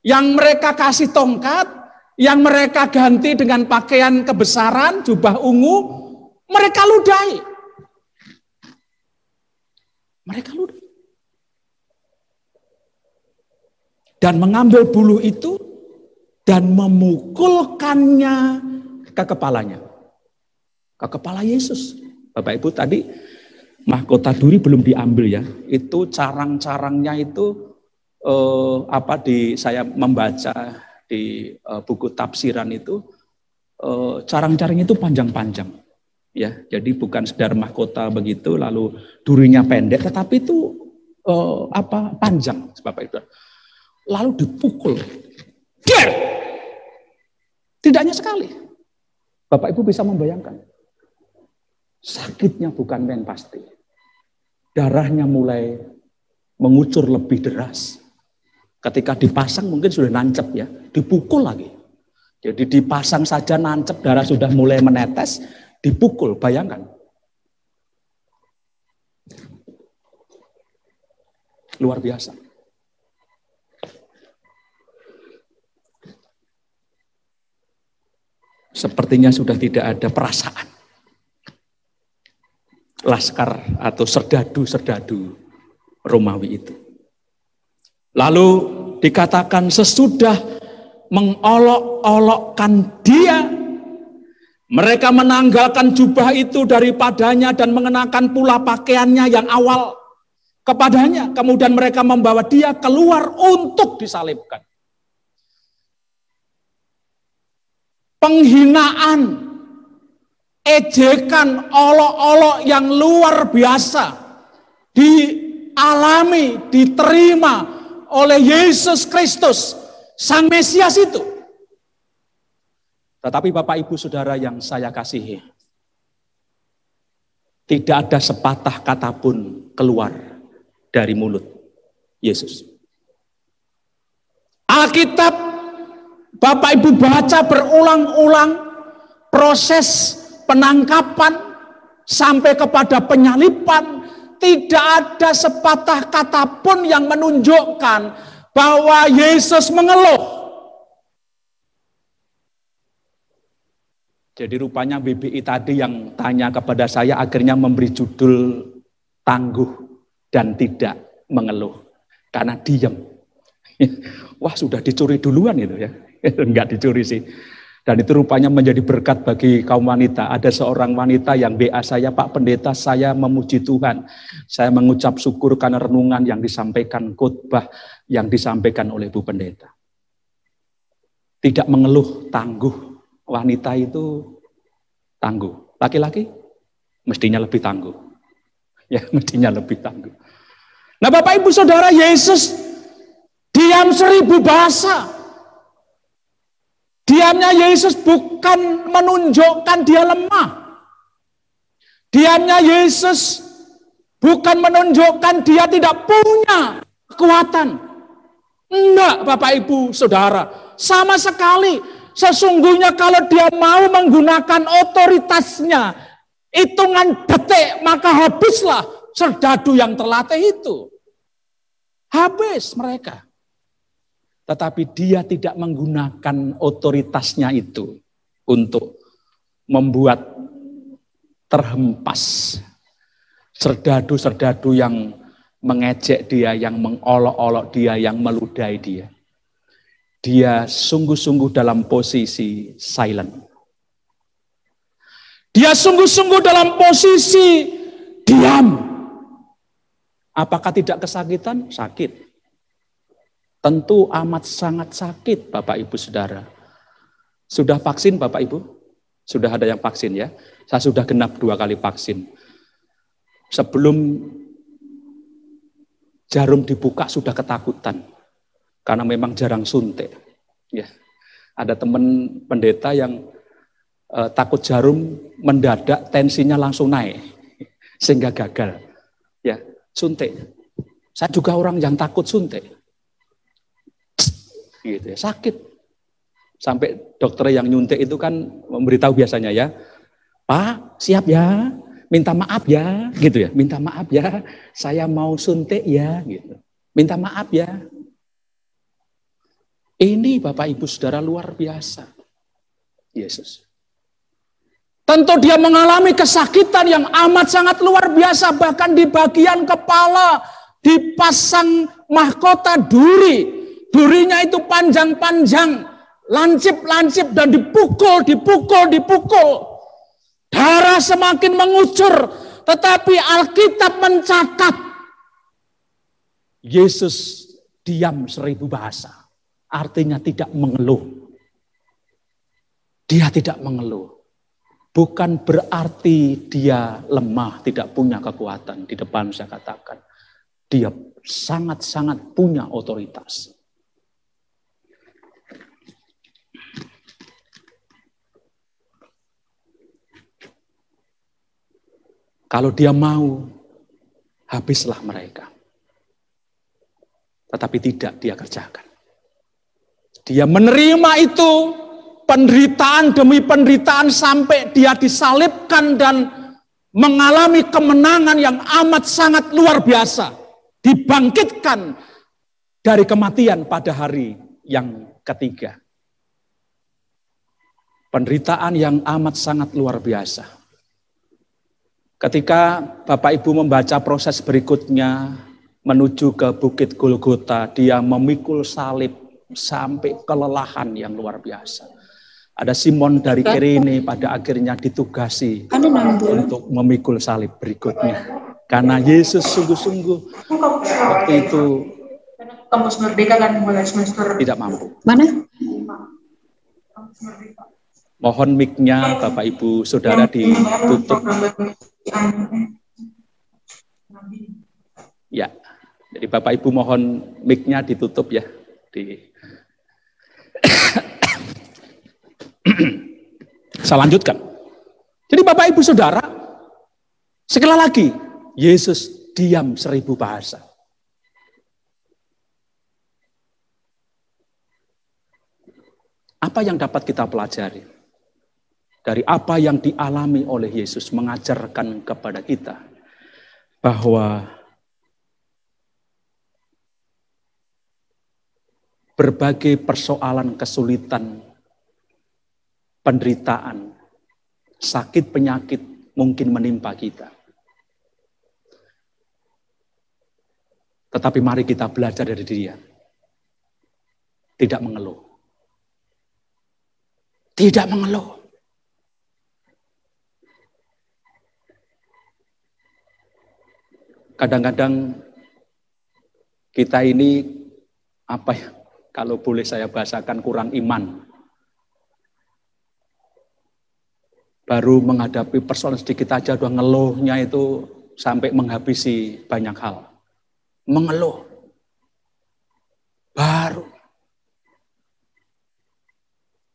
yang mereka kasih tongkat, yang mereka ganti dengan pakaian kebesaran, jubah ungu, mereka ludahi. Mereka ludahi. Dan mengambil bulu itu dan memukulkannya ke kepalanya. Ke kepala Yesus. Bapak Ibu tadi mahkota duri belum diambil ya. Itu carang-carangnya itu saya membaca di buku tafsiran itu carang-carang itu panjang-panjang. Ya, jadi bukan sekedar mahkota begitu lalu durinya pendek, tetapi itu panjang, Bapak Ibu. Lalu dipukul. Tidak hanya sekali. Bapak Ibu bisa membayangkan. Sakitnya bukan main pasti. Darahnya mulai mengucur lebih deras. Ketika dipasang mungkin sudah nancep ya, dipukul lagi. Jadi dipasang saja nancep, darah sudah mulai menetes, dipukul, bayangkan. Luar biasa. Sepertinya sudah tidak ada perasaan. Laskar atau serdadu-serdadu Romawi itu. Lalu dikatakan sesudah mengolok-olokkan dia, mereka menanggalkan jubah itu daripadanya dan mengenakan pula pakaiannya yang awal kepadanya. Kemudian mereka membawa dia keluar untuk disalibkan. Penghinaan, ejekan, olok-olok yang luar biasa dialami, diterima oleh Yesus Kristus, Sang Mesias itu. Tetapi Bapak Ibu Saudara yang saya kasihi, tidak ada sepatah kata pun keluar dari mulut Yesus. Alkitab Bapak Ibu baca berulang-ulang proses penangkapan sampai kepada penyaliban, tidak ada sepatah kata pun yang menunjukkan bahwa Yesus mengeluh. Jadi rupanya BBI tadi yang tanya kepada saya akhirnya memberi judul tangguh dan tidak mengeluh karena diam. Wah, sudah dicuri duluan itu ya. Enggak dicuri sih. Dan itu rupanya menjadi berkat bagi kaum wanita. Ada seorang wanita yang BA saya, Pak Pendeta, saya memuji Tuhan. Saya mengucap syukur karena renungan yang disampaikan, khotbah yang disampaikan oleh Bu Pendeta. Tidak mengeluh, tangguh. Wanita itu tangguh. Laki-laki mestinya lebih tangguh. Ya, mestinya lebih tangguh. Nah, Bapak Ibu Saudara, Yesus diam 1000 bahasa. Diamnya Yesus bukan menunjukkan dia lemah. Diamnya Yesus bukan menunjukkan dia tidak punya kekuatan. Enggak, Bapak Ibu Saudara. Sama sekali. Sesungguhnya kalau dia mau menggunakan otoritasnya, hitungan detik, maka habislah serdadu yang terlatih itu. Habis mereka. Tetapi dia tidak menggunakan otoritasnya itu untuk membuat terhempas serdadu-serdadu yang mengejek dia, yang mengolok-olok dia, yang meludahi dia. Dia sungguh-sungguh dalam posisi silent. Dia sungguh-sungguh dalam posisi diam. Apakah tidak kesakitan? Sakit. Tentu amat sangat sakit Bapak Ibu Saudara. Sudah vaksin Bapak Ibu? Sudah ada yang vaksin ya? Saya sudah genap 2 kali vaksin. Sebelum jarum dibuka sudah ketakutan. Karena memang jarang suntik. Ya. Ada teman pendeta yang takut jarum mendadak tensinya langsung naik. Sehingga gagal. Ya, suntik. Saya juga orang yang takut suntik. Gitu ya, sakit. Sampai dokter yang nyuntik itu kan memberitahu biasanya ya, Pak siap ya, minta maaf ya, gitu ya, minta maaf ya, saya mau suntik ya, gitu, minta maaf ya. Ini Bapak Ibu Saudara luar biasa, Yesus. Tentu dia mengalami kesakitan yang amat sangat luar biasa, bahkan di bagian kepala dipasang mahkota duri. Durinya itu panjang-panjang, lancip-lancip dan dipukul. Darah semakin mengucur, tetapi Alkitab mencatat Yesus diam 1000 bahasa, artinya tidak mengeluh. Dia tidak mengeluh. Bukan berarti dia lemah, tidak punya kekuatan. Di depan saya katakan, dia sangat-sangat punya otoritas. Kalau dia mau, habislah mereka. Tetapi tidak dia kerjakan. Dia menerima itu, penderitaan demi penderitaan sampai dia disalibkan dan mengalami kemenangan yang amat sangat luar biasa. Dibangkitkan dari kematian pada hari yang ketiga. Penderitaan yang amat sangat luar biasa. Ketika Bapak Ibu membaca proses berikutnya menuju ke Bukit Golgota, dia memikul salib sampai kelelahan yang luar biasa. Ada Simon dari Kirene pada akhirnya ditugasi untuk memikul salib berikutnya. Karena Yesus sungguh-sungguh waktu itu Kampus Merdeka kan mulai semester tidak mampu. mana? Mohon mic-nya Bapak Ibu Saudara ditutup. Ya, jadi Bapak Ibu mohon mic-nya ditutup ya. Saya lanjutkan. Jadi Bapak Ibu Saudara, sekali lagi, Yesus diam 1000 bahasa. Apa yang dapat kita pelajari? Dari apa yang dialami oleh Yesus mengajarkan kepada kita bahwa berbagai persoalan, kesulitan, penderitaan, sakit, penyakit mungkin menimpa kita. Tetapi mari kita belajar dari Dia. Tidak mengeluh. Tidak mengeluh. Kadang-kadang kita ini apa ya, kalau boleh saya bahasakan kurang iman. Baru menghadapi persoalan sedikit aja udah ngeluhnya itu sampai menghabisi banyak hal. Mengeluh. Baru.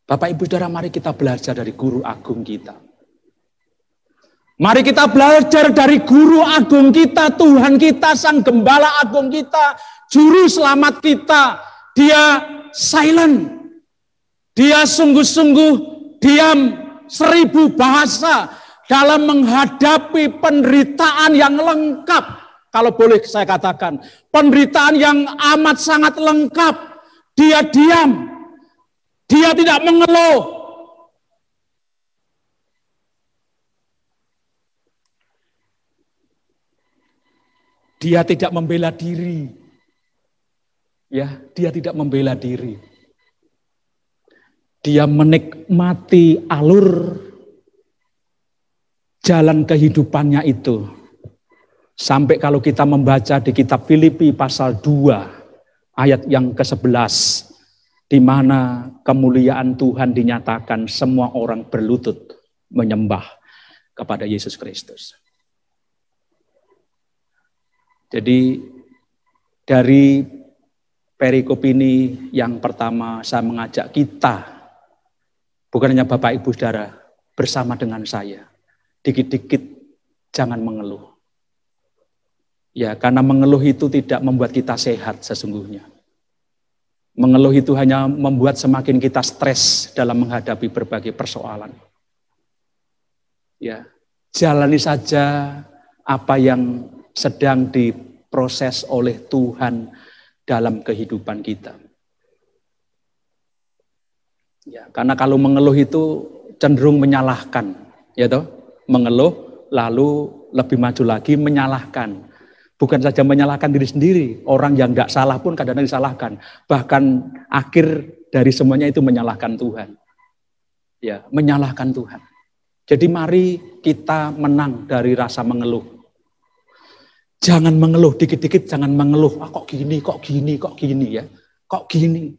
Bapak Ibu Saudara, mari kita belajar dari guru agung kita. Mari kita belajar dari guru agung kita, Tuhan kita, Sang Gembala agung kita, Juru Selamat kita. Dia silent. Dia sungguh-sungguh diam 1000 bahasa dalam menghadapi penderitaan yang lengkap. Kalau boleh saya katakan, penderitaan yang amat sangat lengkap. Dia diam. Dia tidak mengeluh. Dia tidak membela diri. Ya, dia tidak membela diri. Dia menikmati alur jalan kehidupannya itu. Sampai kalau kita membaca di kitab Filipi pasal 2 ayat yang ke-11, di mana kemuliaan Tuhan dinyatakan semua orang berlutut menyembah kepada Yesus Kristus. Jadi dari perikop ini yang pertama saya mengajak kita, bukan hanya Bapak Ibu Saudara, bersama dengan saya, dikit-dikit jangan mengeluh. Ya, karena mengeluh itu tidak membuat kita sehat sesungguhnya. Mengeluh itu hanya membuat semakin kita stres dalam menghadapi berbagai persoalan. Ya, jalani saja apa yang sedang diproses oleh Tuhan dalam kehidupan kita. Ya, karena kalau mengeluh itu cenderung menyalahkan, ya toh? Mengeluh lalu lebih maju lagi menyalahkan. Bukan saja menyalahkan diri sendiri, orang yang tidak salah pun kadang-kadang disalahkan. Bahkan akhir dari semuanya itu menyalahkan Tuhan. Ya, menyalahkan Tuhan. Jadi mari kita menang dari rasa mengeluh. Jangan mengeluh, dikit-dikit jangan mengeluh. Ah, kok gini ya. Kok gini.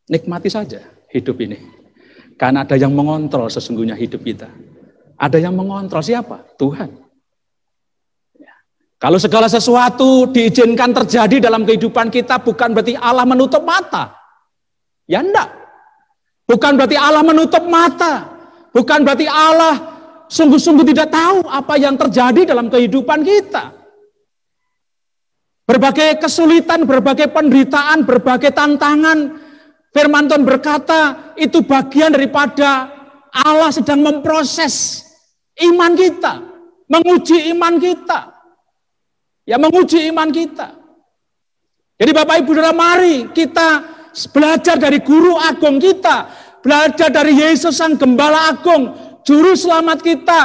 Nikmati saja hidup ini. Karena ada yang mengontrol sesungguhnya hidup kita. Ada yang mengontrol siapa? Tuhan. Ya. Kalau segala sesuatu diizinkan terjadi dalam kehidupan kita, bukan berarti Allah menutup mata. Ya enggak. Bukan berarti Allah menutup mata. Bukan berarti Allah sungguh-sungguh tidak tahu apa yang terjadi dalam kehidupan kita. Berbagai kesulitan, berbagai penderitaan, berbagai tantangan, firman Tuhan berkata itu bagian daripada Allah sedang memproses iman kita, menguji iman kita. Ya, menguji iman kita. Jadi Bapak Ibu Saudara, mari kita belajar dari guru agung kita, belajar dari Yesus Sang Gembala Agung, juru selamat kita.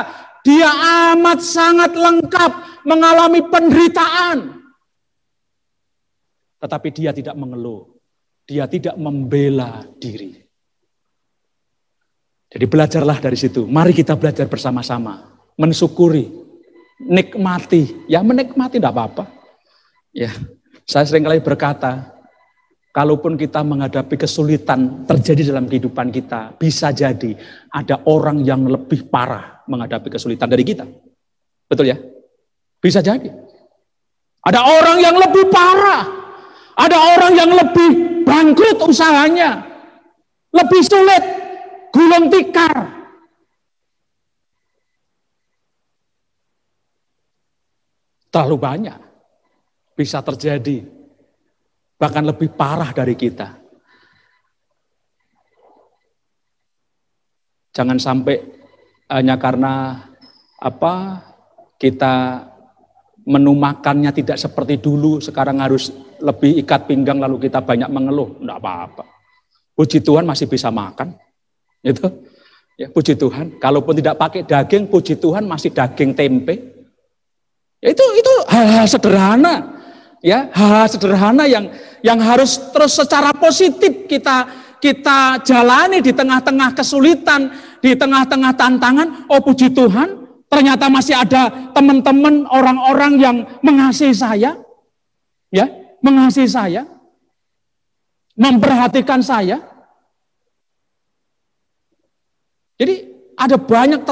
Dia amat sangat lengkap mengalami penderitaan. Tetapi dia tidak mengeluh. Dia tidak membela diri. Jadi belajarlah dari situ. Mari kita belajar bersama-sama. Mensyukuri. Nikmati. Ya menikmati tidak apa-apa. Ya, saya seringkali berkata, kalaupun kita menghadapi kesulitan terjadi dalam kehidupan kita, bisa jadi ada orang yang lebih parah menghadapi kesulitan dari kita. Betul ya? Bisa jadi. Ada orang yang lebih parah. Ada orang yang lebih bangkrut usahanya, lebih sulit, gulung tikar. Terlalu banyak bisa terjadi, bahkan lebih parah dari kita. Jangan sampai hanya karena kita menu makannya tidak seperti dulu, sekarang harus lebih ikat pinggang lalu kita banyak mengeluh. Enggak apa-apa. Puji Tuhan masih bisa makan. Gitu. Ya, puji Tuhan. Kalaupun tidak pakai daging, puji Tuhan masih daging tempe. Ya, itu hal-hal sederhana. Ya, hal-hal sederhana yang harus terus secara positif kita jalani di tengah-tengah kesulitan, di tengah-tengah tantangan. Oh, puji Tuhan, ternyata masih ada teman-teman, orang-orang yang mengasihi saya. Ya, mengasihi saya. Memperhatikan saya. Jadi ada banyak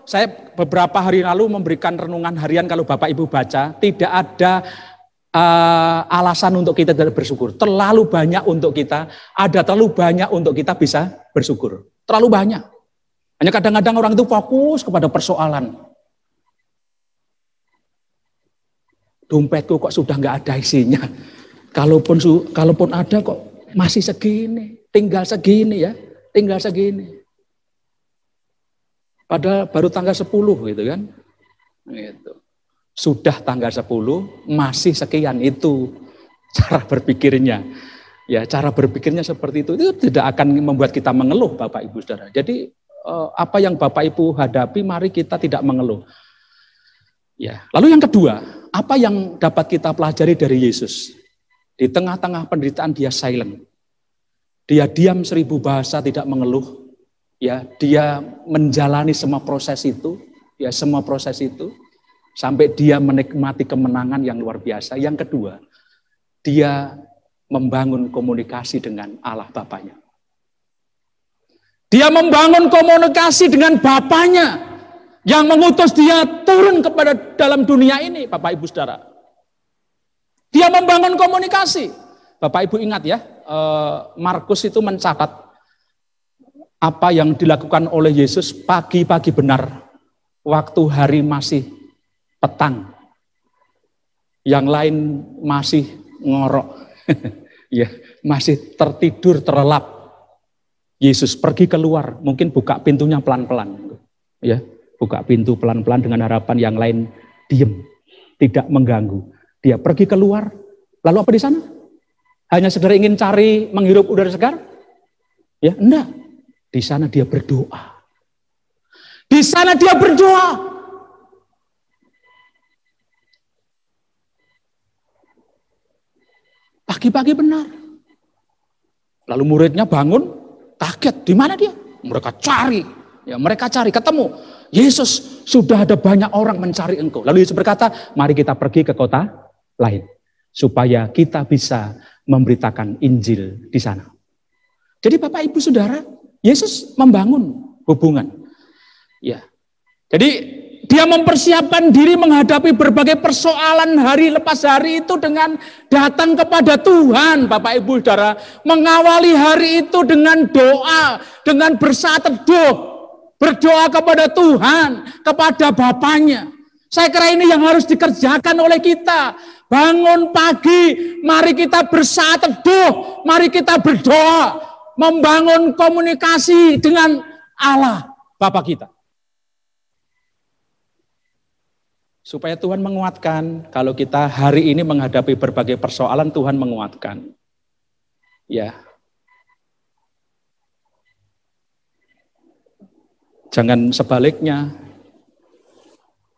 saya beberapa hari lalu memberikan renungan harian, kalau Bapak Ibu baca, tidak ada alasan untuk kita tidak bersyukur. Terlalu banyak untuk kita, ada terlalu banyak untuk kita bisa bersyukur. Terlalu banyak. Hanya kadang-kadang orang itu fokus kepada persoalan. Dompetku kok sudah nggak ada isinya. Kalaupun ada kok masih segini, tinggal segini ya, tinggal segini. Padahal baru tanggal 10 gitu kan. Gitu. Sudah tanggal 10 masih sekian, itu cara berpikirnya. Ya, cara berpikirnya seperti itu tidak akan membuat kita mengeluh, Bapak Ibu Saudara. Jadi apa yang Bapak Ibu hadapi, mari kita tidak mengeluh. Ya, lalu yang kedua, apa yang dapat kita pelajari dari Yesus? Di tengah-tengah penderitaan dia silent. Dia diam 1000 bahasa, tidak mengeluh. Ya, dia menjalani semua proses itu, ya semua proses itu sampai dia menikmati kemenangan yang luar biasa. Yang kedua, dia membangun komunikasi dengan Allah Bapanya. Dia membangun komunikasi dengan Bapanya yang mengutus dia turun kepada dalam dunia ini, Bapak Ibu Saudara. Dia membangun komunikasi. Bapak Ibu ingat ya, Markus itu mencatat apa yang dilakukan oleh Yesus pagi-pagi benar, waktu hari masih petang, yang lain masih ngorok, ya masih tertidur terlelap. Yesus pergi keluar, mungkin buka pintunya pelan-pelan, ya buka pintu pelan-pelan dengan harapan yang lain diem, tidak mengganggu. Dia pergi keluar, lalu apa di sana? Hanya sekedar ingin cari menghirup udara segar? Ya enggak. Di sana dia berdoa. Di sana dia berdoa. Pagi-pagi benar. Lalu muridnya bangun, kaget. Di mana dia? Mereka cari. Ya, mereka cari, ketemu. Yesus, sudah ada banyak orang mencari engkau. Lalu Yesus berkata, mari kita pergi ke kota lain. Supaya kita bisa memberitakan Injil di sana. Jadi Bapak Ibu Saudara, Yesus membangun hubungan. Ya. Jadi dia mempersiapkan diri menghadapi berbagai persoalan hari lepas hari itu dengan datang kepada Tuhan, Bapak Ibu Saudara. Mengawali hari itu dengan doa, dengan bersaat teduh, berdoa kepada Tuhan, kepada Bapaknya. Saya kira ini yang harus dikerjakan oleh kita. Bangun pagi, mari kita bersaat teduh, mari kita berdoa, membangun komunikasi dengan Allah, Bapa kita. Supaya Tuhan menguatkan, kalau kita hari ini menghadapi berbagai persoalan, Tuhan menguatkan. Ya. Jangan sebaliknya,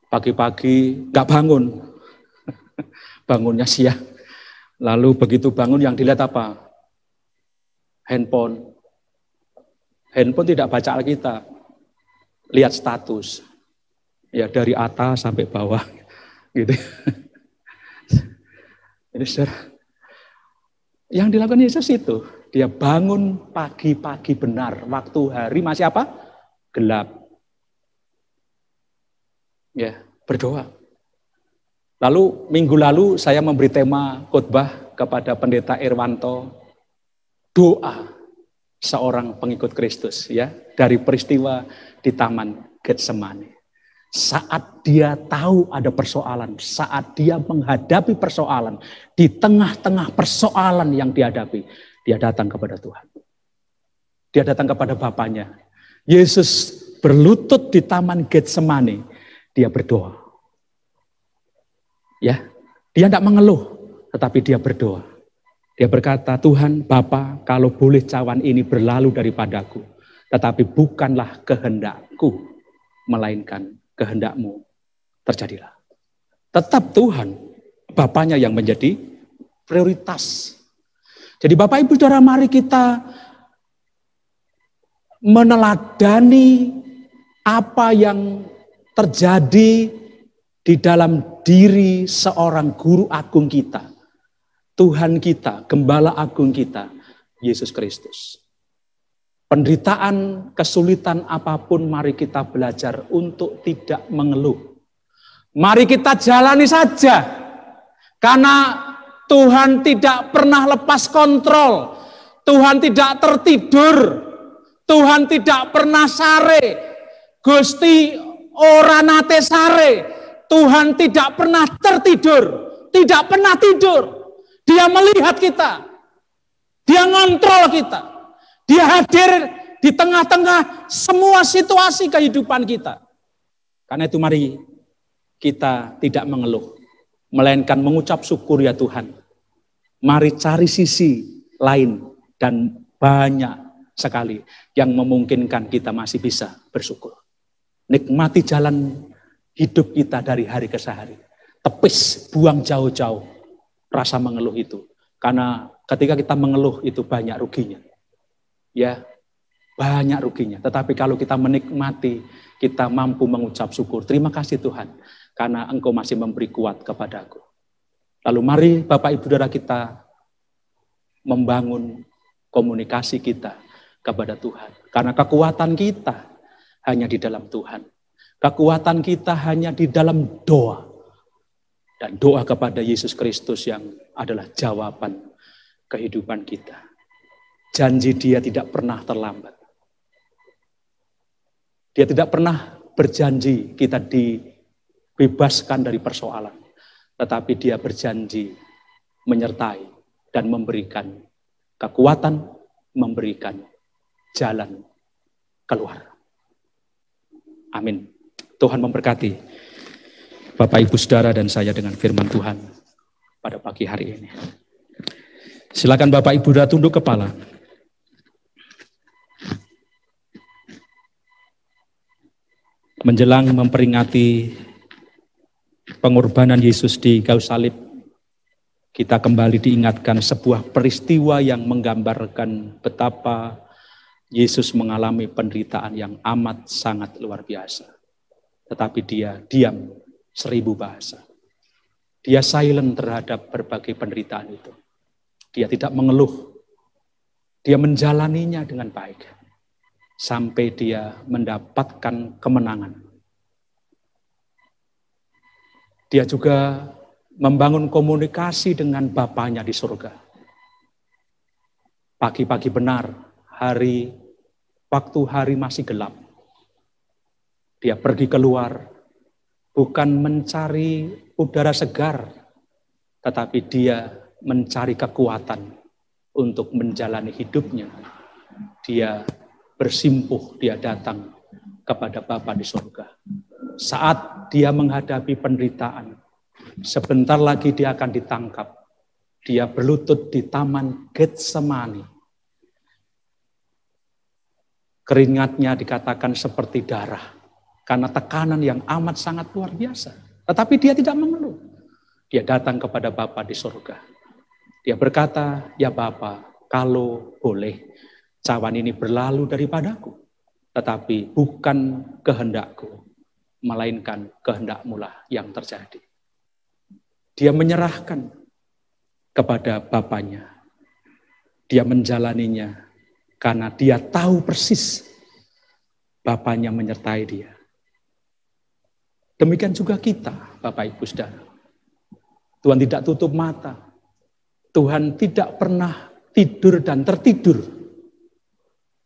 pagi-pagi gak bangun, bangunnya siang. Lalu begitu bangun yang dilihat apa? Handphone. Handphone tidak baca Alkitab, lihat status. Ya dari atas sampai bawah, gitu. Jadi saudara, yang dilakukan Yesus itu, dia bangun pagi-pagi benar, waktu hari masih apa? Gelap. Ya, berdoa. Lalu minggu lalu saya memberi tema khotbah kepada Pendeta Irwanto, doa seorang pengikut Kristus, ya, dari peristiwa di Taman Getsemani. Saat dia tahu ada persoalan, saat dia menghadapi persoalan, di tengah-tengah persoalan yang dihadapi, dia datang kepada Tuhan. Dia datang kepada Bapaknya. Yesus berlutut di Taman Getsemani, dia berdoa. Ya, dia tidak mengeluh, tetapi dia berdoa. Dia berkata, Tuhan, Bapa, kalau boleh cawan ini berlalu daripadaku, tetapi bukanlah kehendakku, melainkan kehendak-Mu terjadilah. Tetap Tuhan, Bapaknya yang menjadi prioritas. Jadi Bapak Ibu Saudara, mari kita meneladani apa yang terjadi di dalam diri seorang guru agung kita, Tuhan kita, Gembala Agung kita, Yesus Kristus. Penderitaan, kesulitan apapun, mari kita belajar untuk tidak mengeluh. Mari kita jalani saja. Karena Tuhan tidak pernah lepas kontrol. Tuhan tidak tertidur. Tuhan tidak pernah sare. Gusti ora nate sare. Tuhan tidak pernah tertidur. Tidak pernah tidur. Dia melihat kita. Dia ngontrol kita. Dia hadir di tengah-tengah semua situasi kehidupan kita. Karena itu mari kita tidak mengeluh, melainkan mengucap syukur ya Tuhan. Mari cari sisi lain dan banyak sekali yang memungkinkan kita masih bisa bersyukur. Nikmati jalan hidup kita dari hari ke hari. Tepis, buang jauh-jauh rasa mengeluh itu. Karena ketika kita mengeluh itu banyak ruginya. Ya, banyak ruginya. Tetapi kalau kita menikmati, kita mampu mengucap syukur. Terima kasih Tuhan, karena Engkau masih memberi kuat kepadaku. Lalu mari Bapak Ibu Saudara kita membangun komunikasi kita kepada Tuhan. Karena kekuatan kita hanya di dalam Tuhan. Kekuatan kita hanya di dalam doa. Dan doa kepada Yesus Kristus yang adalah jawaban kehidupan kita. Janji Dia tidak pernah terlambat. Dia tidak pernah berjanji kita dibebaskan dari persoalan. Tetapi Dia berjanji menyertai dan memberikan kekuatan, memberikan jalan keluar. Amin. Tuhan memberkati Bapak Ibu Saudara dan saya dengan firman Tuhan pada pagi hari ini. Silakan Bapak Ibu Saudara tunduk kepala. Menjelang memperingati pengorbanan Yesus di kayu salib, kita kembali diingatkan sebuah peristiwa yang menggambarkan betapa Yesus mengalami penderitaan yang amat sangat luar biasa. Tetapi Dia diam 1000 bahasa. Dia silent terhadap berbagai penderitaan itu. Dia tidak mengeluh. Dia menjalaninya dengan baik sampai dia mendapatkan kemenangan. Dia juga membangun komunikasi dengan Bapanya di surga. Pagi-pagi benar, waktu hari masih gelap. Dia pergi keluar, bukan mencari udara segar, tetapi dia mencari kekuatan untuk menjalani hidupnya. Dia bersimpuh, dia datang kepada Bapa di surga. Saat dia menghadapi penderitaan, sebentar lagi dia akan ditangkap. Dia berlutut di taman Getsemani. Keringatnya dikatakan seperti darah, karena tekanan yang amat sangat luar biasa. Tetapi dia tidak mengeluh. Dia datang kepada Bapa di surga. Dia berkata, ya Bapa, kalau boleh cawan ini berlalu daripadaku. Tetapi bukan kehendakku, melainkan kehendak-Mu-lah yang terjadi. Dia menyerahkan kepada Bapanya. Dia menjalaninya karena dia tahu persis Bapanya menyertai dia. Demikian juga kita, Bapak Ibu Saudara. Tuhan tidak tutup mata. Tuhan tidak pernah tidur dan tertidur.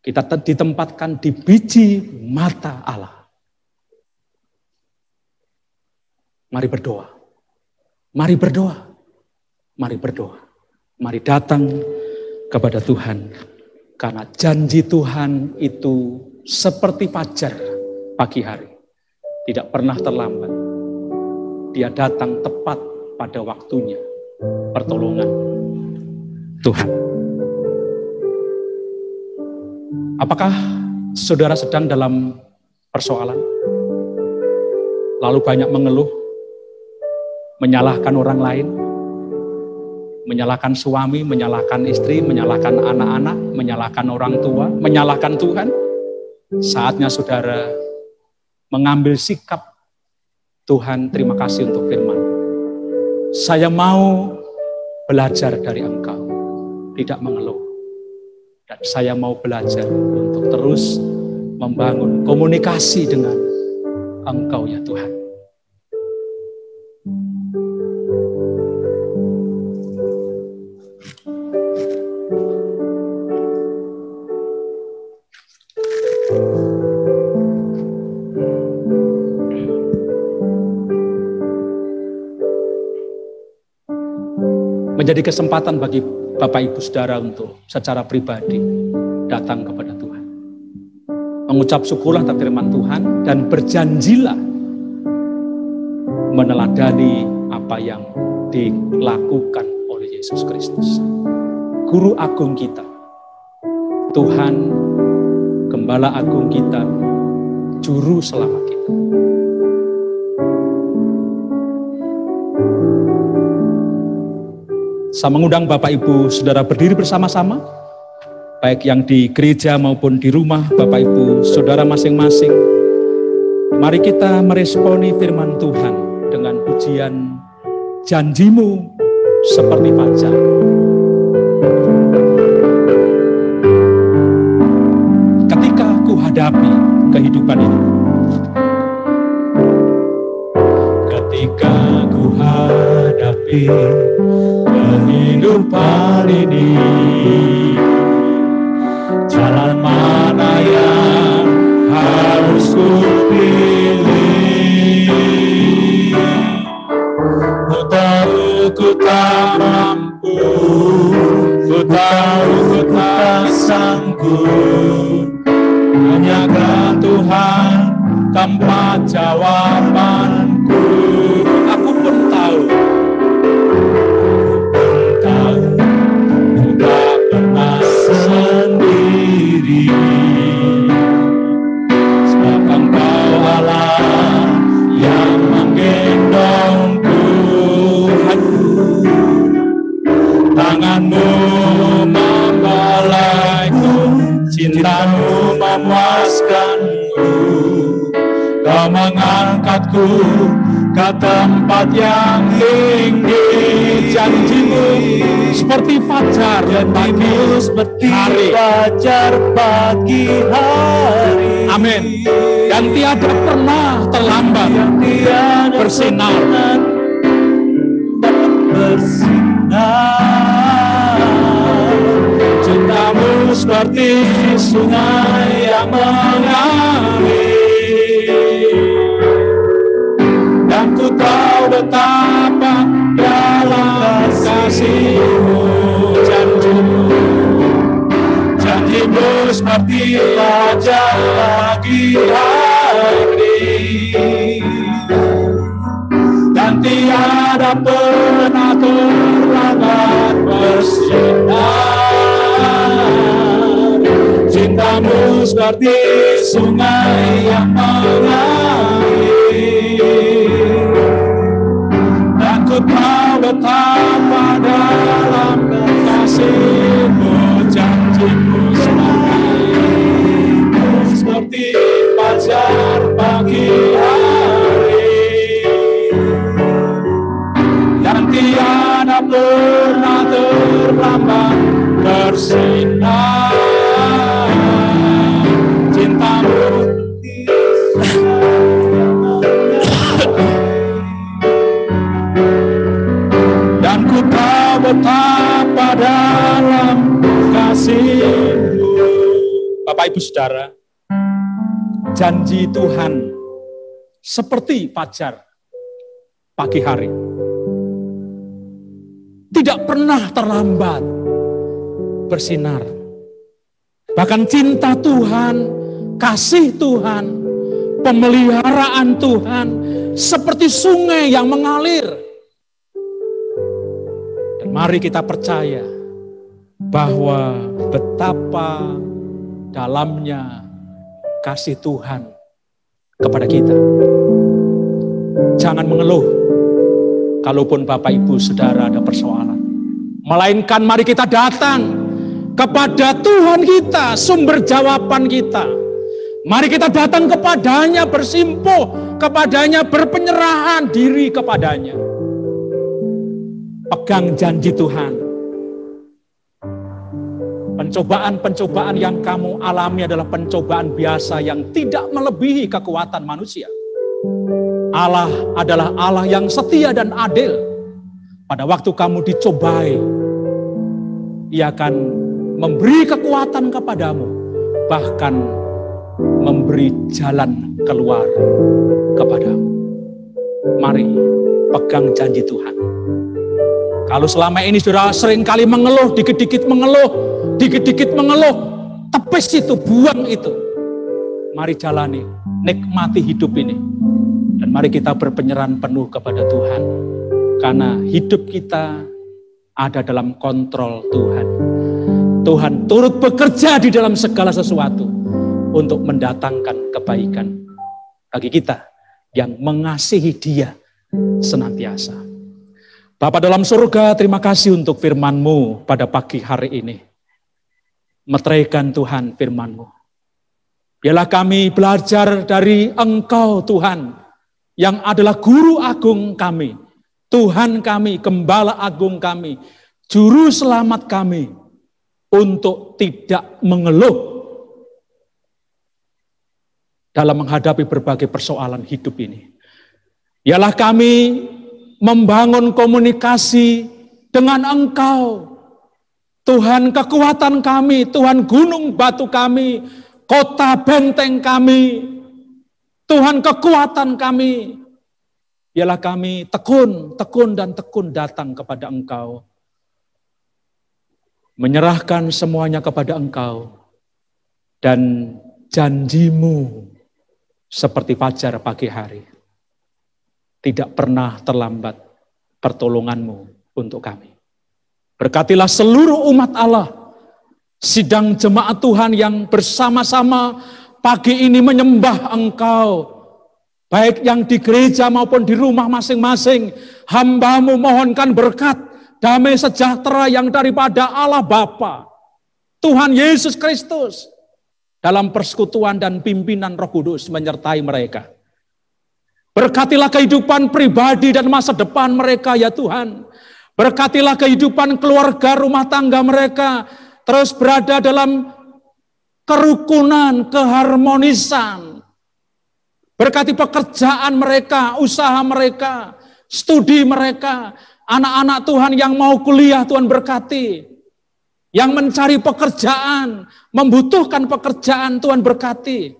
Kita ditempatkan di biji mata Allah. Mari berdoa. Mari berdoa. Mari berdoa. Mari datang kepada Tuhan. Karena janji Tuhan itu seperti fajar pagi hari. Tidak pernah terlambat. Dia datang tepat pada waktunya. Pertolongan Tuhan. Apakah saudara sedang dalam persoalan? Lalu banyak mengeluh, menyalahkan orang lain, menyalahkan suami, menyalahkan istri, menyalahkan anak-anak, menyalahkan orang tua, menyalahkan Tuhan? Saatnya saudara mengambil sikap. Tuhan, terima kasih untuk firman. Saya mau belajar dari Engkau, tidak mengeluh. Dan saya mau belajar untuk terus membangun komunikasi dengan Engkau ya Tuhan. Menjadi kesempatan bagi Bapak Ibu Saudara untuk secara pribadi datang kepada Tuhan. Mengucap syukurlah atas firman Tuhan dan berjanjilah meneladani apa yang dilakukan oleh Yesus Kristus. Guru agung kita, Tuhan, Gembala agung kita, Juru selamat kita. Saya mengundang Bapak Ibu Saudara berdiri bersama-sama, baik yang di gereja maupun di rumah Bapak Ibu Saudara masing-masing. Mari kita meresponi firman Tuhan dengan pujian, janji-Mu seperti fajar. Ketika ku hadapi kehidupan ini, ketika ku hadapi kehidupan ini, jalan mana yang harus ku pilih? Ku tahu ku tak mampu, ku tahu ku tak sanggup. Hanya Tuhan tempat jawabanku. Aku pun tahu. Sebab Engkau Allah yang menggendongku, tangan-Mu membelaiku, cinta-Mu memuaskanku. Kau mengangkatku ke tempat yang tinggi, janjimu seperti fajar pagi hari. Fajar pagi hari. Amin. Dan tiada pernah terlambat bersinar. Cintamu seperti sungai yang mengalir, dan ku tahu betapa dalam kasih-Mu. Janjimu seperti fajar pagi hari, dan tiada pernah terlambat bersinar. Cintamu seperti sungai yang mengalir, dan ku tahu betapa dalam kasih-Mu. Janjimu seperti fajar pagi hari, dan tiada pernah terlambat bersinar. Cintamu dan ku tahu betapa dalam kasih-Mu. Bapak Ibu Saudara, janji Tuhan seperti fajar pagi hari. Tidak pernah terlambat bersinar. Bahkan cinta Tuhan, kasih Tuhan, pemeliharaan Tuhan seperti sungai yang mengalir. Dan mari kita percaya bahwa betapa dalamnya kasih Tuhan kepada kita. Jangan mengeluh kalaupun Bapak Ibu Saudara ada persoalan. Melainkan mari kita datang kepada Tuhan kita, sumber jawaban kita. Mari kita datang kepadanya, bersimpuh kepadanya, berpenyerahan diri kepadanya. Pegang janji Tuhan. Pencobaan-pencobaan yang kamu alami adalah pencobaan biasa yang tidak melebihi kekuatan manusia. Allah adalah Allah yang setia dan adil. Pada waktu kamu dicobai, Ia akan memberi kekuatan kepadamu, bahkan memberi jalan keluar kepadamu. Mari pegang janji Tuhan. Kalau selama ini saudara sering kali mengeluh, dikit-dikit mengeluh, tepis itu, buang itu. Mari jalani, nikmati hidup ini. Dan mari kita berpenyerahan penuh kepada Tuhan. Karena hidup kita ada dalam kontrol Tuhan. Tuhan turut bekerja di dalam segala sesuatu untuk mendatangkan kebaikan bagi kita yang mengasihi Dia senantiasa. Bapa dalam surga, terima kasih untuk firman-Mu pada pagi hari ini. Meteraikan Tuhan firman-Mu. Biarlah kami belajar dari Engkau Tuhan, yang adalah Guru Agung kami, Tuhan kami, Gembala Agung kami, Juru Selamat kami, untuk tidak mengeluh dalam menghadapi berbagai persoalan hidup ini. Biarlah kami membangun komunikasi dengan Engkau, Tuhan kekuatan kami, Tuhan gunung batu kami, kota benteng kami, Tuhan kekuatan kami. Biarlah kami tekun datang kepada Engkau, menyerahkan semuanya kepada Engkau, dan janji-Mu seperti fajar pagi hari. Tidak pernah terlambat pertolongan-Mu untuk kami. Berkatilah seluruh umat Allah, sidang jemaat Tuhan yang bersama-sama pagi ini menyembah Engkau, baik yang di gereja maupun di rumah masing-masing. Hamba-Mu mohonkan berkat, damai sejahtera yang daripada Allah Bapa, Tuhan Yesus Kristus, dalam persekutuan dan pimpinan Roh Kudus menyertai mereka. Berkatilah kehidupan pribadi dan masa depan mereka ya Tuhan. Berkatilah kehidupan keluarga rumah tangga mereka terus berada dalam kerukunan, keharmonisan. Berkati pekerjaan mereka, usaha mereka, studi mereka. Anak-anak Tuhan yang mau kuliah Tuhan berkati. Yang mencari pekerjaan, membutuhkan pekerjaan Tuhan berkati.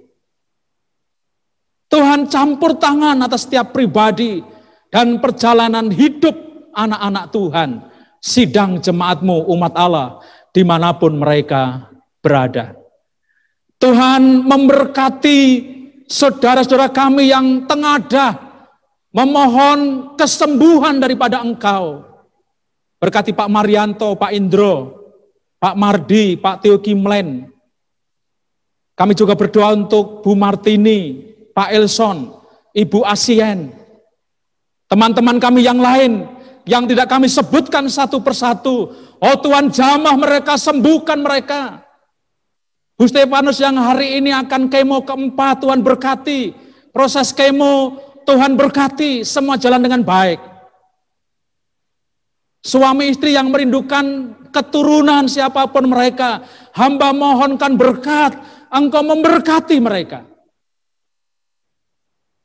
Tuhan campur tangan atas setiap pribadi dan perjalanan hidup anak-anak Tuhan, sidang jemaat-Mu, umat Allah, dimanapun mereka berada. Tuhan memberkati saudara-saudara kami yang tengadah, memohon kesembuhan daripada Engkau. Berkati Pak Marianto, Pak Indro, Pak Mardi, Pak Teo Kimlen. Kami juga berdoa untuk Bu Martini, Pak Elson, Ibu Asien, teman-teman kami yang lain, yang tidak kami sebutkan satu persatu. Oh Tuhan, jamah mereka, sembuhkan mereka. Bu Stefanus yang hari ini akan kemo keempat, Tuhan berkati. Proses kemo, Tuhan berkati, semua jalan dengan baik. Suami istri yang merindukan keturunan siapapun mereka, hamba mohonkan berkat, Engkau memberkati mereka.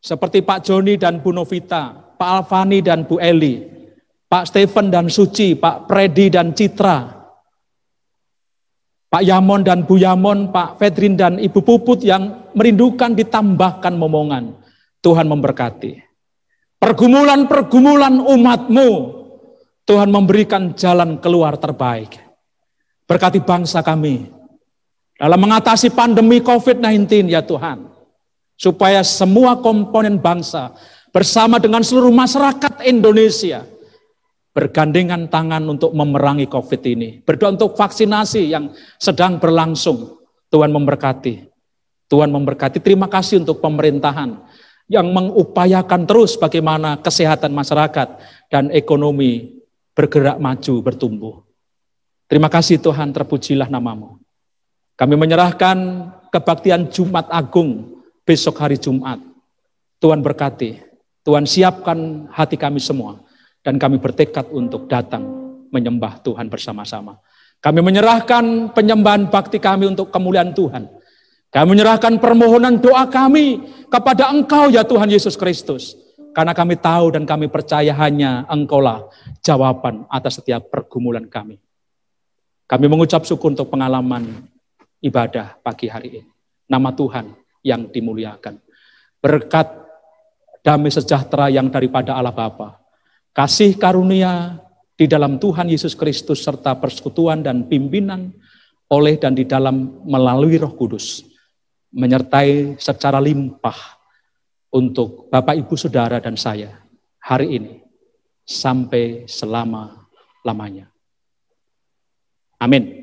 Seperti Pak Joni dan Bu Novita, Pak Alfani dan Bu Eli, Pak Stephen dan Suci, Pak Predi dan Citra, Pak Yamon dan Bu Yamon, Pak Fedrin dan Ibu Puput yang merindukan ditambahkan momongan. Tuhan memberkati. Pergumulan-pergumulan umat-Mu, Tuhan memberikan jalan keluar terbaik. Berkati bangsa kami dalam mengatasi pandemi COVID-19 ya Tuhan. Supaya semua komponen bangsa bersama dengan seluruh masyarakat Indonesia bergandengan tangan untuk memerangi COVID ini. Berdoa untuk vaksinasi yang sedang berlangsung. Tuhan memberkati. Tuhan memberkati. Terima kasih untuk pemerintahan yang mengupayakan terus bagaimana kesehatan masyarakat dan ekonomi bergerak maju, bertumbuh. Terima kasih Tuhan, terpujilah nama-Mu. Kami menyerahkan kebaktian Jumat Agung besok hari Jumat. Tuhan berkati. Tuhan siapkan hati kami semua. Dan kami bertekad untuk datang menyembah Tuhan bersama-sama. Kami menyerahkan penyembahan bakti kami untuk kemuliaan Tuhan. Kami menyerahkan permohonan doa kami kepada Engkau ya Tuhan Yesus Kristus. Karena kami tahu dan kami percaya hanya Engkaulah jawaban atas setiap pergumulan kami. Kami mengucap syukur untuk pengalaman ibadah pagi hari ini. Nama Tuhan yang dimuliakan. Berkat damai sejahtera yang daripada Allah Bapa, kasih karunia di dalam Tuhan Yesus Kristus serta persekutuan dan pimpinan oleh dan di dalam melalui Roh Kudus menyertai secara limpah untuk Bapak Ibu Saudara dan saya hari ini sampai selama-lamanya. Amin.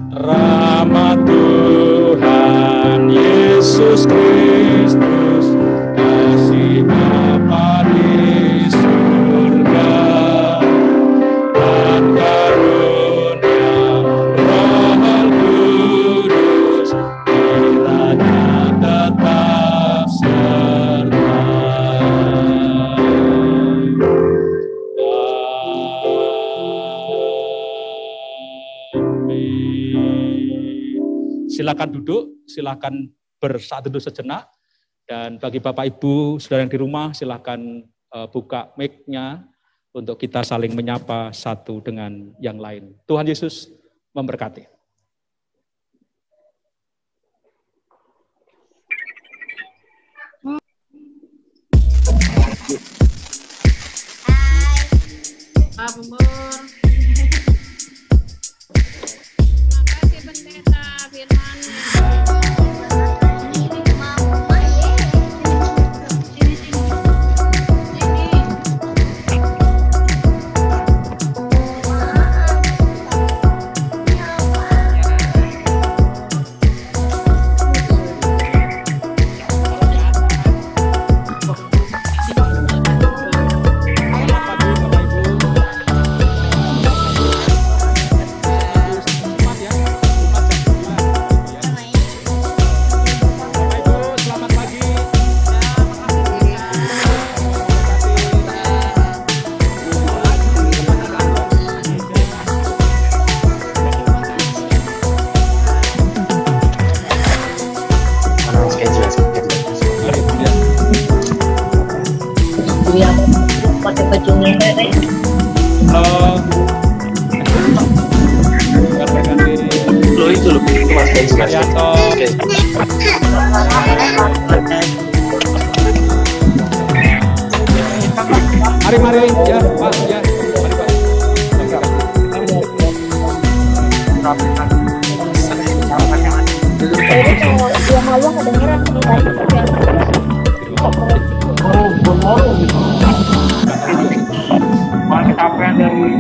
Rahmat Tuhan Yesus Kristus, kasih Bapa di surga, dan karunia Roh Kudus kiranya tetap serta. Silakan duduk, silakan bersaat duduk sejenak. Dan bagi Bapak Ibu, saudara yang di rumah, silakan buka mic-nya untuk kita saling menyapa satu dengan yang lain. Tuhan Yesus memberkati. Hai, Pak Bumur. Makasih Pendeta firman-Nya. bajunya. Halo. Ganti. Lo itu loh, Mas Guys. Arianto. Mari ya, Pak ya. Mari Pak. Jadi kalau dia malu kedengeran nih tadi Mas capek dari